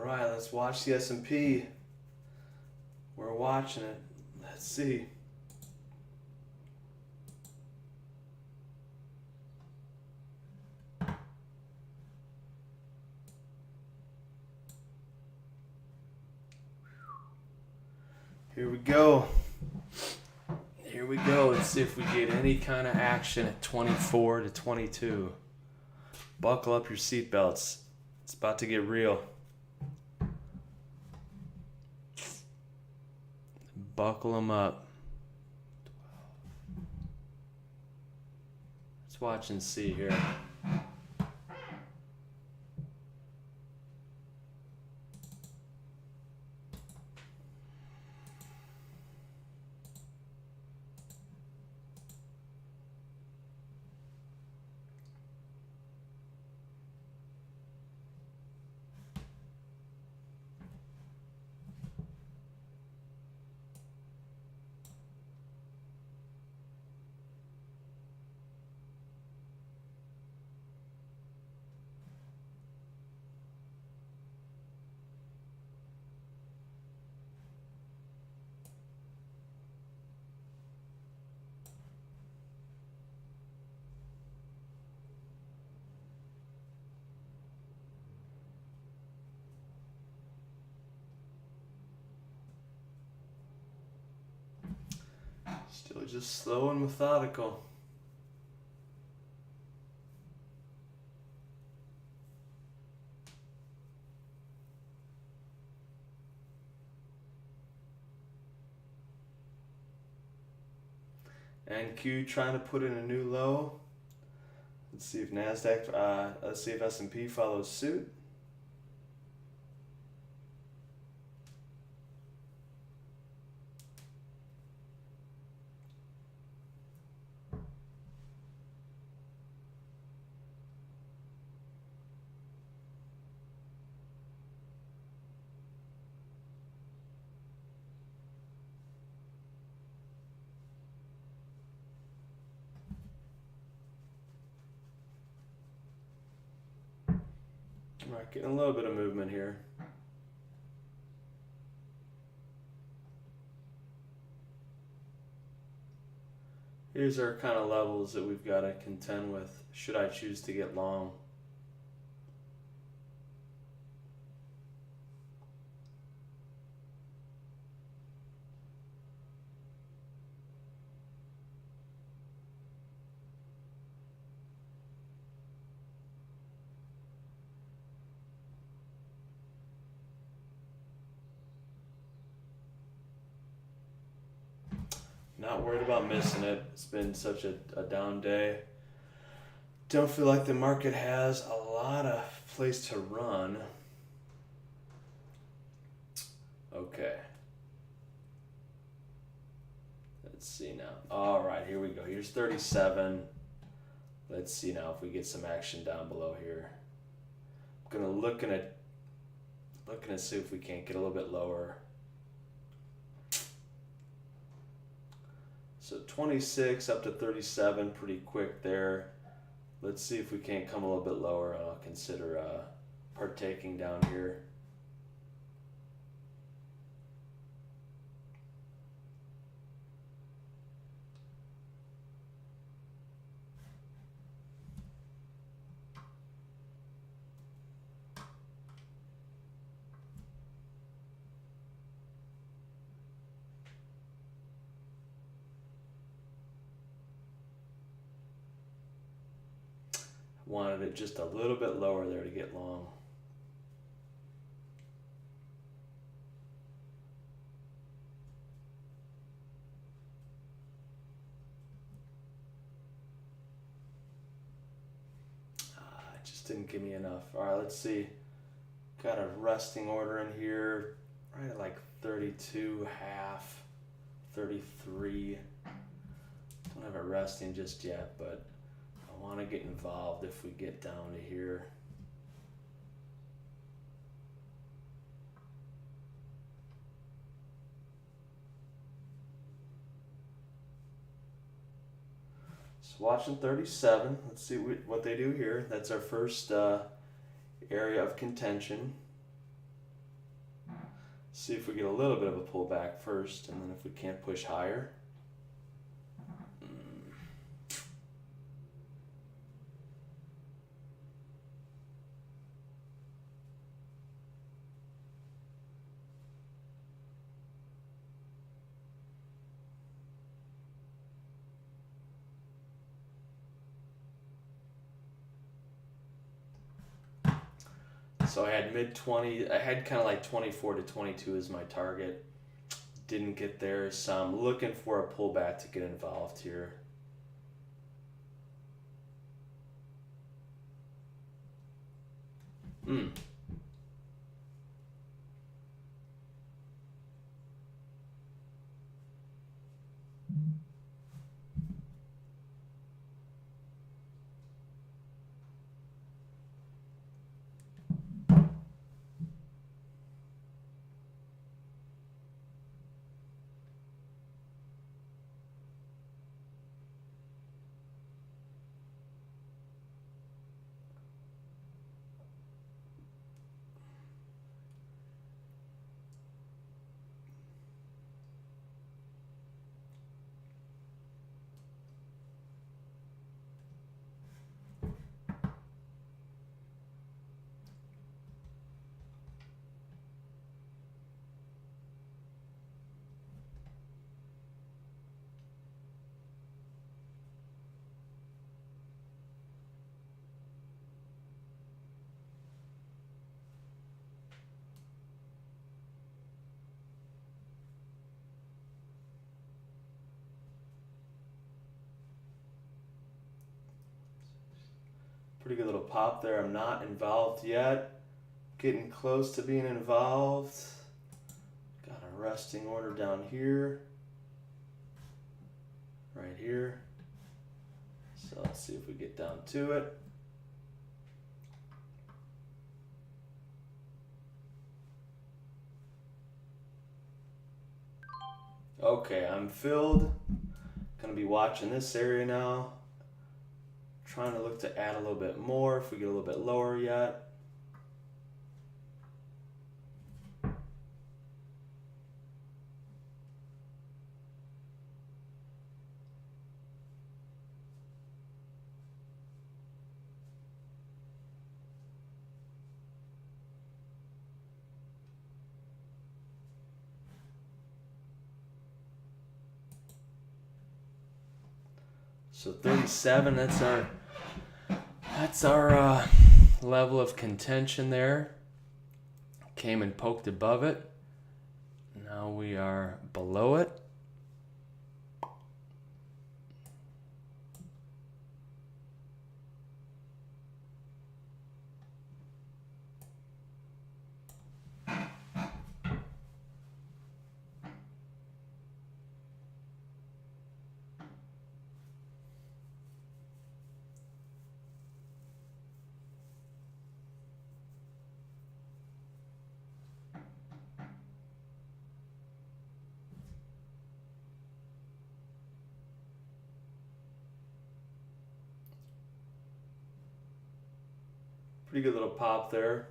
Alright, let's watch the S&P. We're watching it. Let's see. Here we go. Here we go. Let's see if we get any kind of action at 24 to 22. Buckle up your seatbelts. It's about to get real. Buckle them up. Let's watch and see here. Still just slow and methodical. NQ trying to put in a new low. Let's see if let's see if S&P follows suit. All right, getting a little bit of movement here. Here's our kind of levels that we've got to contend with should I choose to get long. Not worried about missing it. It's been such a down day. Don't feel like the market has a lot of place to run. Okay. Let's see now. All right, here we go. Here's 37. Let's see now if we get some action down below here. I'm gonna looking at see if we can't get a little bit lower. So 26 up to 37, pretty quick there. Let's see if we can't come a little bit lower, and I'll consider partaking down here. Wanted it just a little bit lower there to get long. It just didn't give me enough. All right, let's see. Got a resting order in here, right at like 32 half, 33. Don't have it resting just yet, but I want to get involved if we get down to here. So watching 37. Let's see what they do here. That's our first area of contention. See if we get a little bit of a pullback first, and then if we can't push higher. So I had mid-20, I had kind of like 24 to 22 as my target. Didn't get there, so I'm looking for a pullback to get involved here. Pretty good little pop there. I'm not involved yet. Getting close to being involved. Got a resting order down here. Right here. So let's see if we get down to it. Okay, I'm filled. Gonna be watching this area now. Trying to look to add a little bit more if we get a little bit lower yet. So 37, that's our level of contention there. Came and poked above it. Now we are below it. Pretty good little pop there.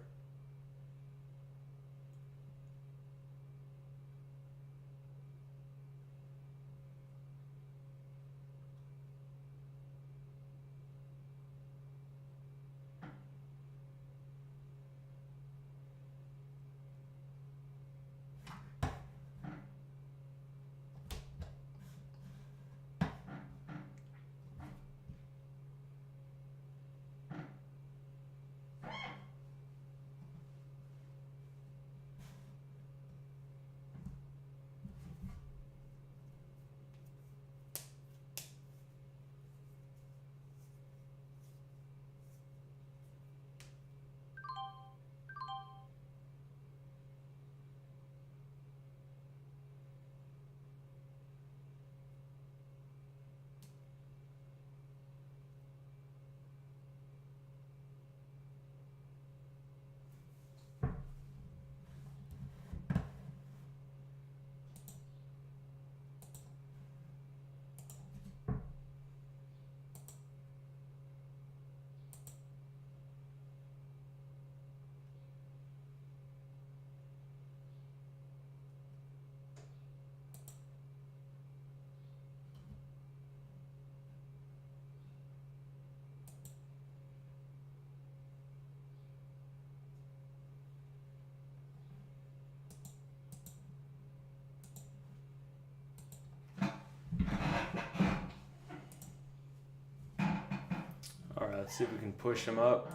All right, let's see if we can push them up.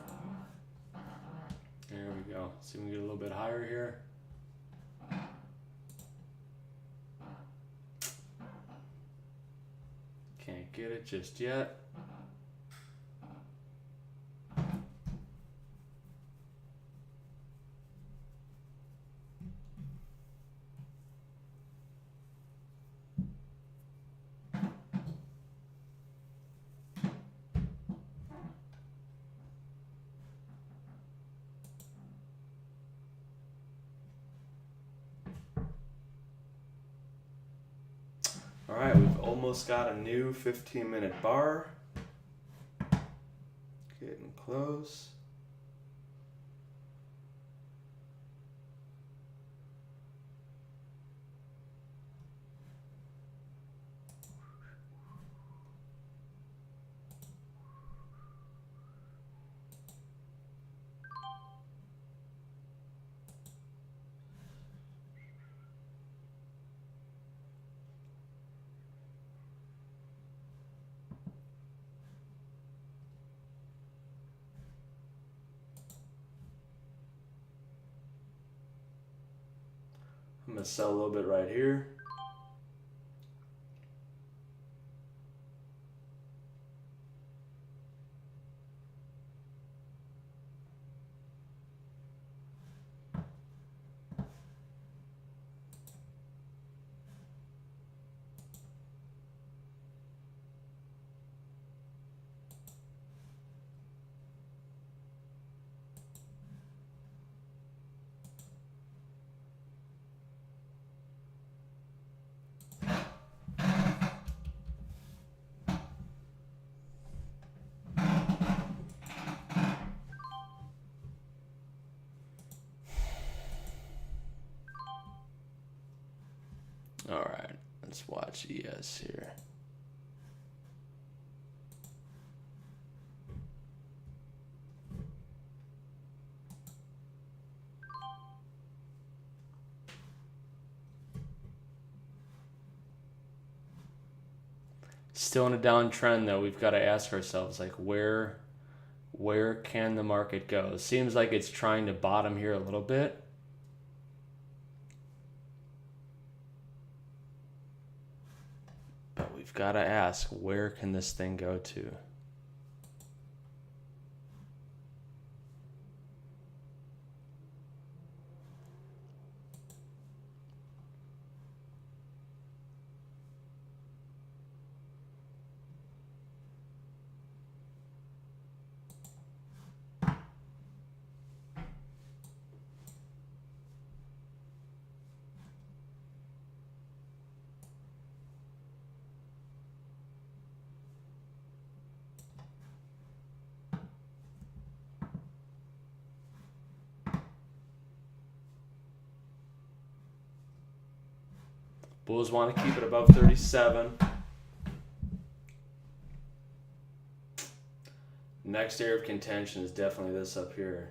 There we go. See if we can get a little bit higher here. Can't get it just yet. All right, we've almost got a new 15-minute bar. Getting close. I'm going to sell a little bit right here. All right, let's watch ES here. Still in a downtrend though. We've got to ask ourselves, like, where can the market go? It seems like it's trying to bottom here a little bit. But we've got to ask, where can this thing go to? Bulls want to keep it above 37. Next area of contention is definitely this up here.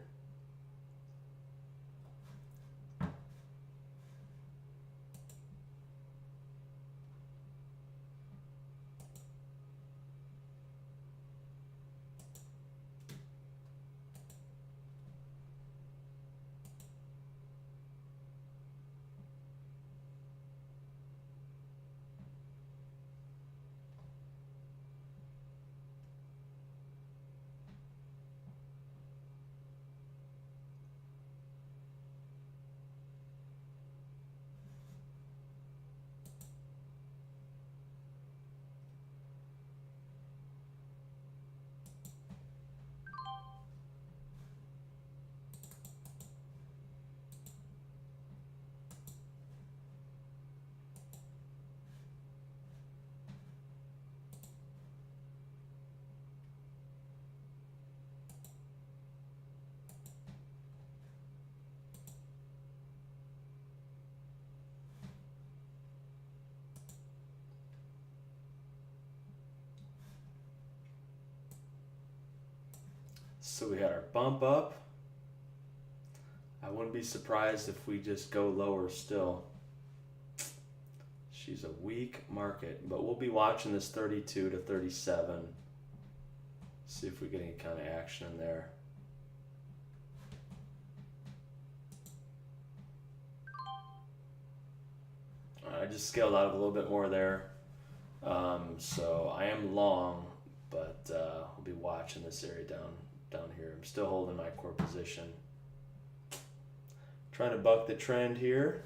So we had our bump up. I wouldn't be surprised if we just go lower still. She's a weak market, but we'll be watching this 32 to 37. See if we get any kind of action in there. I just scaled out a little bit more there. So I am long, but we'll be watching this area down here. I'm still holding my core position. Trying to buck the trend here.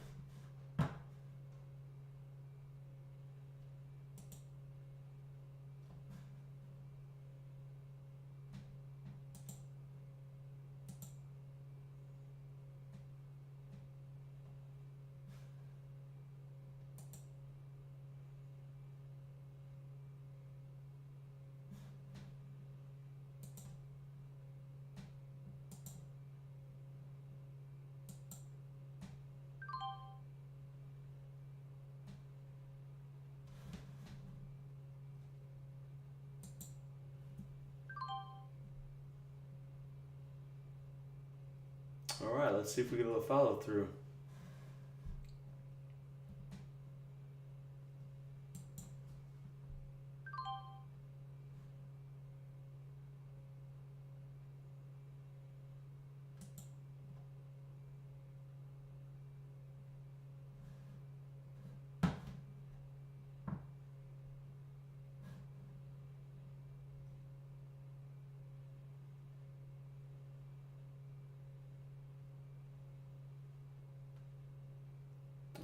All right, let's see if we get a little follow through.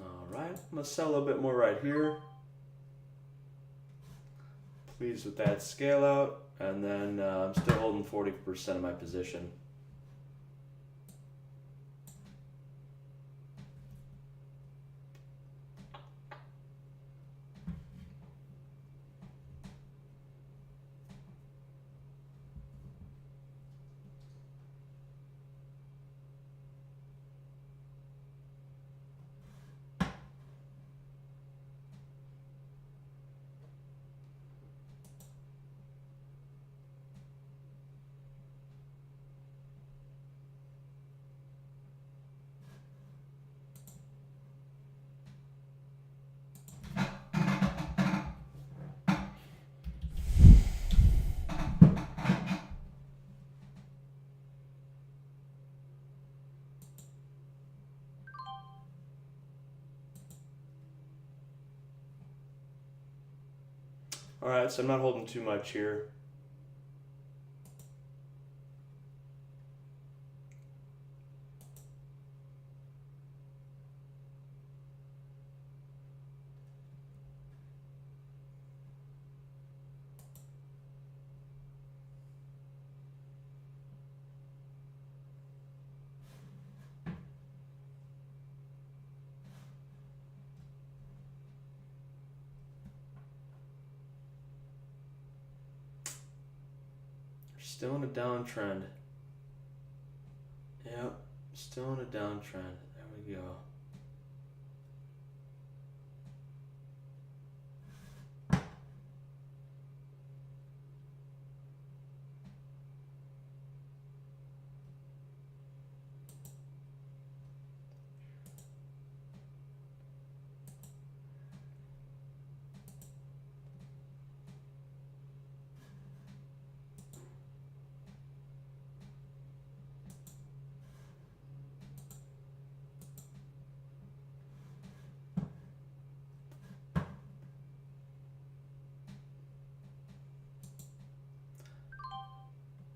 All right, I'm gonna sell a little bit more right here. Pleased with that scale out, and then I'm still holding 40% of my position. All right, so I'm not holding too much here. Still in a downtrend. Yep, still in a downtrend. There we go.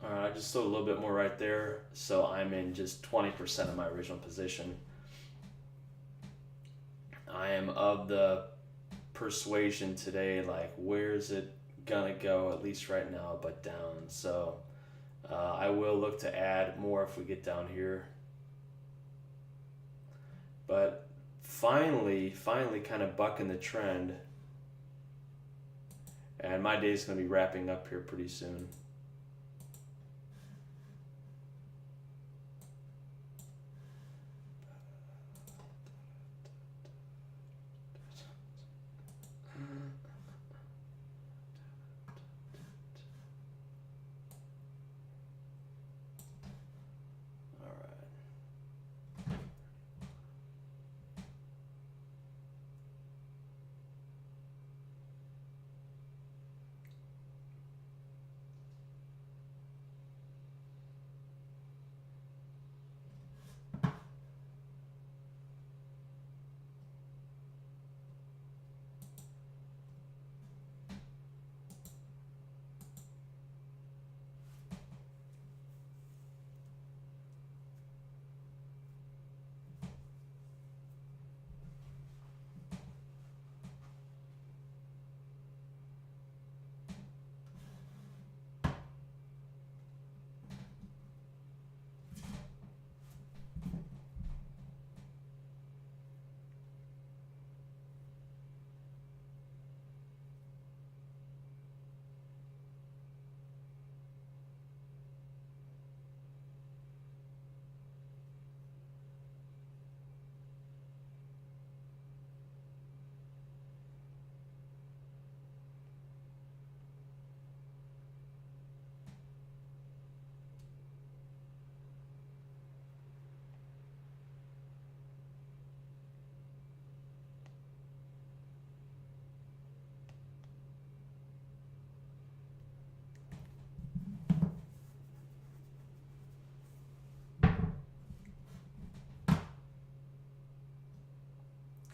Alright, I just sold a little bit more right there, so I'm in just 20% of my original position. I am of the persuasion today, like, where's it gonna go, at least right now, but down. So I will look to add more if we get down here. But finally kind of bucking the trend. And my day's gonna be wrapping up here pretty soon.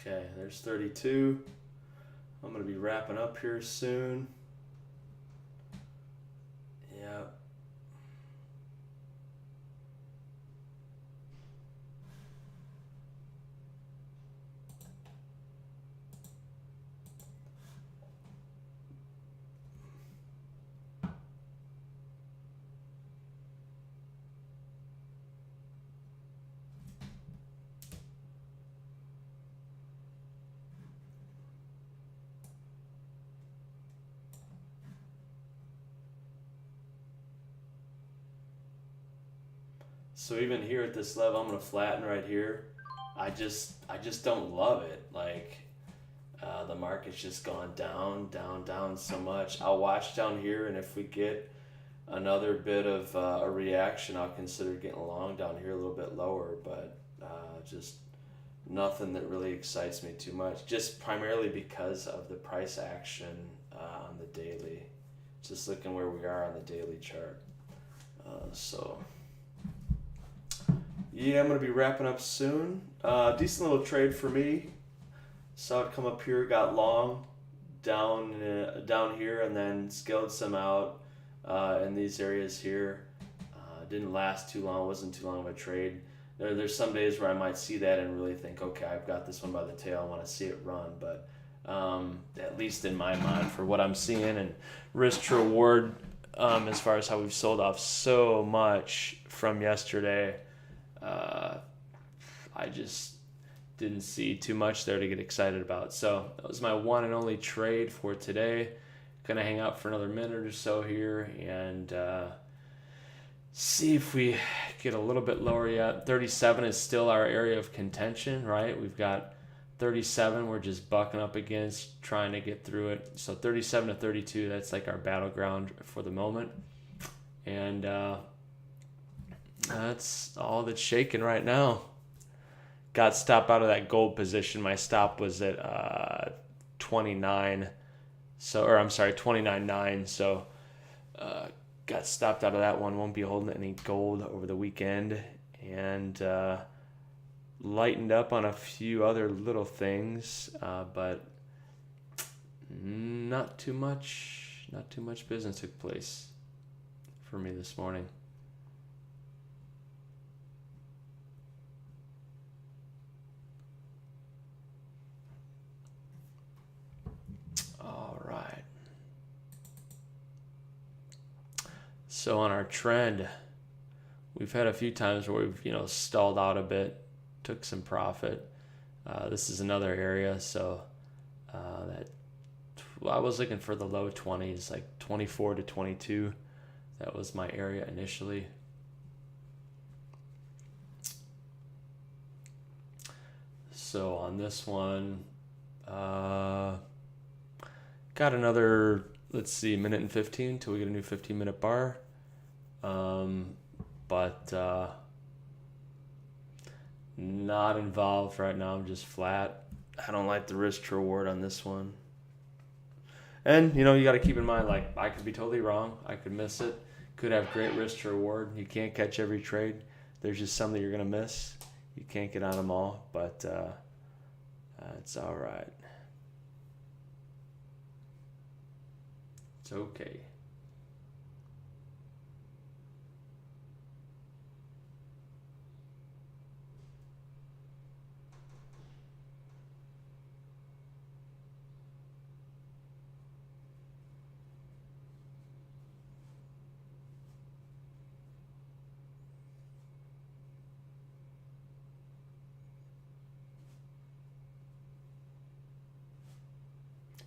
Okay, there's 32. I'm going to be wrapping up here soon. Yeah. So even here at this level, I'm gonna flatten right here. I just don't love it. Like the market's just gone down, down, down so much. I'll watch down here, and if we get another bit of a reaction, I'll consider getting long down here a little bit lower. But just nothing that really excites me too much. Just primarily because of the price action on the daily. Just looking where we are on the daily chart. So. Yeah, I'm going to be wrapping up soon. Decent little trade for me. Saw it come up here, got long, down here, and then scaled some out in these areas here. Didn't last too long. Wasn't too long of a trade. There's some days where I might see that and really think, okay, I've got this one by the tail. I want to see it run, but at least in my mind, for what I'm seeing and risk to reward, as far as how we've sold off so much from yesterday, I just didn't see too much there to get excited about. So that was my one and only trade for today. Gonna hang out for another minute or so here and see if we get a little bit lower yet. 37 is still our area of contention, right? We've got 37 we're just bucking up against, trying to get through it. So 37 to 32, that's like our battleground for the moment. And that's all that's shaking right now. Got stopped out of that gold position. My stop was at 29. So, or I'm sorry, 29.9. So got stopped out of that one. Won't be holding any gold over the weekend. And lightened up on a few other little things, but not too much business took place for me this morning. All right. So on our trend, we've had a few times where we've stalled out a bit, took some profit. This is another area, so I was looking for the low 20s, like 24 to 22. That was my area initially. So on this one, got another, let's see, minute and 15 till we get a new 15-minute bar. But not involved right now. I'm just flat. I don't like the risk to reward on this one. And, you got to keep in mind, like, I could be totally wrong. I could miss it. Could have great risk to reward. You can't catch every trade. There's just some that you're going to miss. You can't get on them all, but it's all right. It's okay.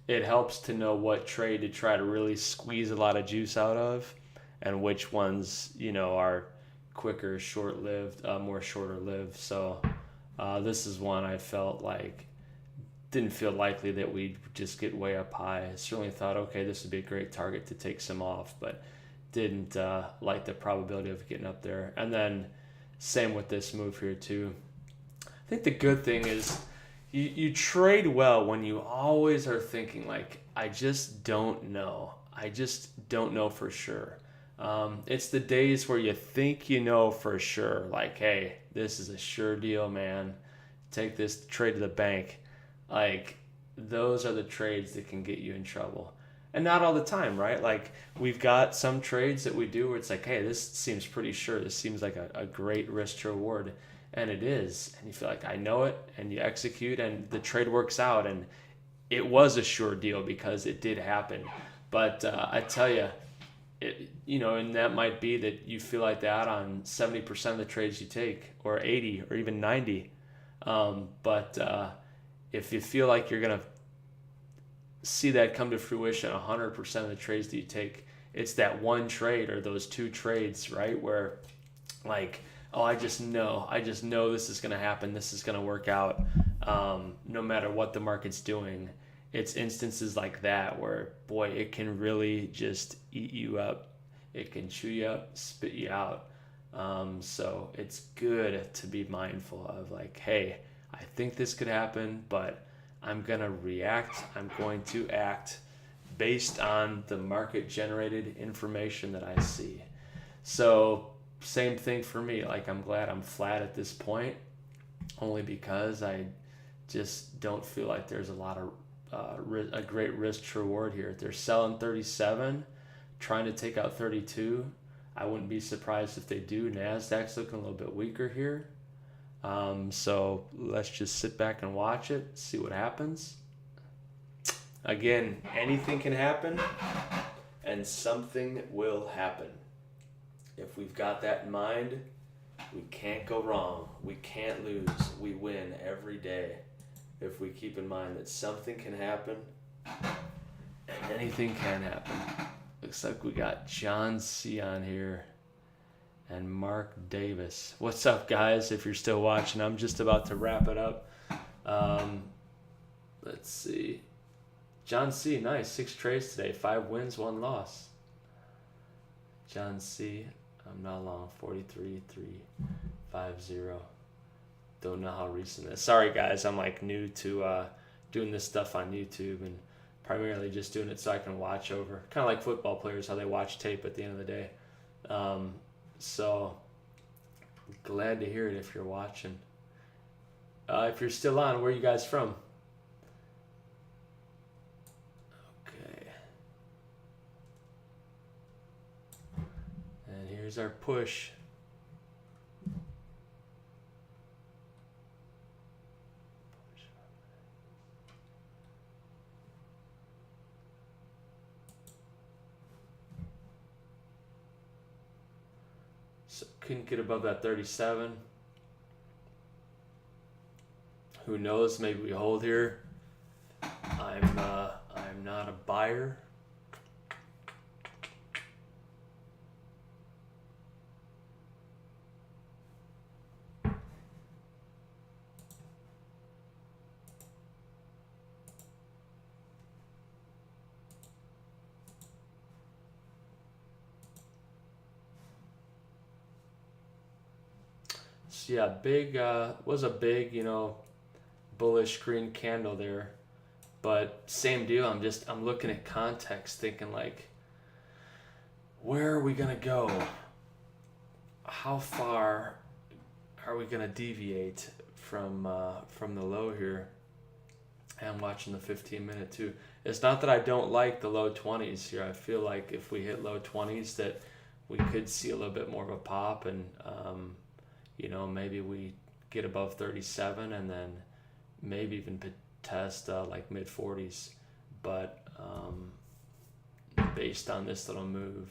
It helps to know what trade to try to really squeeze a lot of juice out of and which ones, are quicker, short-lived, more shorter-lived. So this is one I felt like didn't feel likely that we'd just get way up high. I certainly thought, okay, this would be a great target to take some off, but didn't like the probability of getting up there. And then same with this move here too. I think the good thing is you trade well when you always are thinking like, I just don't know. I just don't know for sure. It's the days where you think you know for sure, like, hey, this is a sure deal, man. Take this trade to the bank. Like, those are the trades that can get you in trouble. And not all the time, right? Like, we've got some trades that we do where it's like, hey, this seems pretty sure. This seems like a great risk to reward. And it is. And you feel like, I know it. And you execute and the trade works out. And it was a sure deal because it did happen. But I tell you, and that might be that you feel like that on 70% of the trades you take, or 80, or even 90. But if you feel like you're going to see that come to fruition 100% of the trades that you take, it's that one trade or those two trades, right? Where like, oh, I just know this is going to happen. This is going to work out no matter what the market's doing. It's instances like that where, boy, it can really just eat you up. It can chew you up, spit you out. So it's good to be mindful of like, hey, I think this could happen, but I'm going to react. I'm going to act based on the market-generated information that I see. So same thing for me. Like, I'm glad I'm flat at this point, only because I just don't feel like there's a lot of a great risk to reward here. They're selling 37, trying to take out 32. I wouldn't be surprised if they do. NASDAQ's looking a little bit weaker here. So let's just sit back and watch it, see what happens. Again, anything can happen, and something will happen. If we've got that in mind, we can't go wrong. We can't lose. We win every day. If we keep in mind that something can happen, and anything can happen. Looks like we got John C. on here and Mark Davis. What's up, guys? If you're still watching, I'm just about to wrap it up. Let's see. John C., nice. 6 trades today. 5 wins, 1 loss. John C., I'm not long. 43,350. Don't know how recent this. Sorry, guys. I'm like new to doing this stuff on YouTube and primarily just doing it so I can watch over. Kind of like football players, how they watch tape at the end of the day. So glad to hear it if you're watching. If you're still on, where are you guys from? Okay. And here's our push. So couldn't get above that 37. Who knows? Maybe we hold here. I'm not a buyer. So yeah, big was a big, bullish green candle there, but same deal. I'm looking at context, thinking like, where are we gonna go? How far are we gonna deviate from the low here? And I'm watching the 15-minute too. It's not that I don't like the low 20s here. I feel like if we hit low 20s, that we could see a little bit more of a pop, and maybe we get above 37 and then maybe even test like mid 40s. But based on this little move,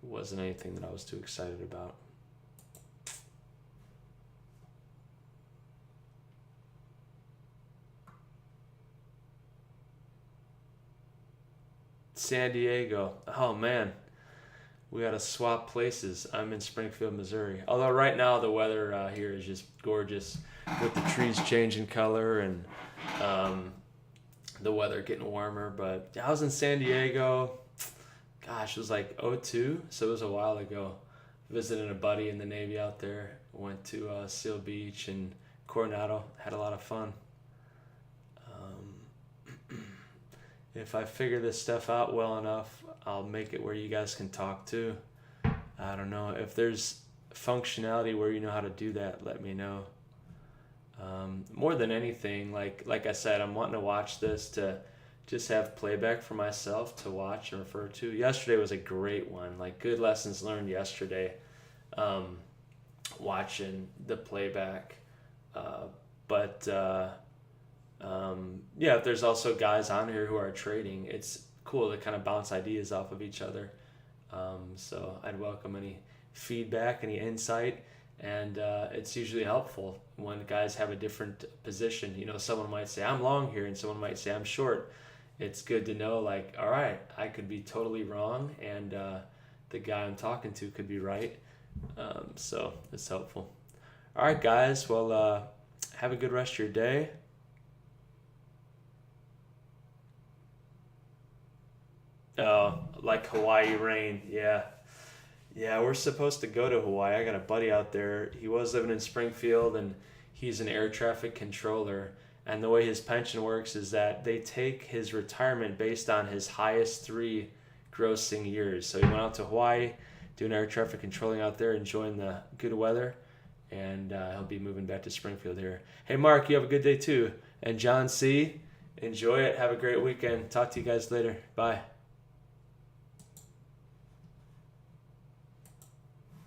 it wasn't anything that I was too excited about. San Diego. Oh man, we got to swap places. I'm in Springfield, Missouri. Although right now the weather here is just gorgeous, with the trees changing color and the weather getting warmer. But I was in San Diego. Gosh, it was like '02, so it was a while ago. Visiting a buddy in the Navy out there. Went to Seal Beach and Coronado. Had a lot of fun. If I figure this stuff out well enough, I'll make it where you guys can talk too. I don't know. If there's functionality where you know how to do that, let me know. More than anything, like I said, I'm wanting to watch this to just have playback for myself to watch and refer to. Yesterday was a great one. Like, good lessons learned yesterday. Watching the playback. If there's also guys on here who are trading, it's cool to kind of bounce ideas off of each other. So I'd welcome any feedback, any insight, and it's usually helpful when guys have a different position. Someone might say I'm long here and someone might say I'm short. It's good to know, like, all right, I could be totally wrong and the guy I'm talking to could be right. So it's helpful. All right, guys, well, have a good rest of your day. Oh, like Hawaii rain. Yeah, we're supposed to go to Hawaii. I got a buddy out there. He was living in Springfield, and he's an air traffic controller. And the way his pension works is that they take his retirement based on his highest 3 grossing years. So he went out to Hawaii, doing air traffic controlling out there, enjoying the good weather, and he'll be moving back to Springfield here. Hey, Mark, you have a good day too. And John C., Enjoy it. Have a great weekend. Talk to you guys later. Bye.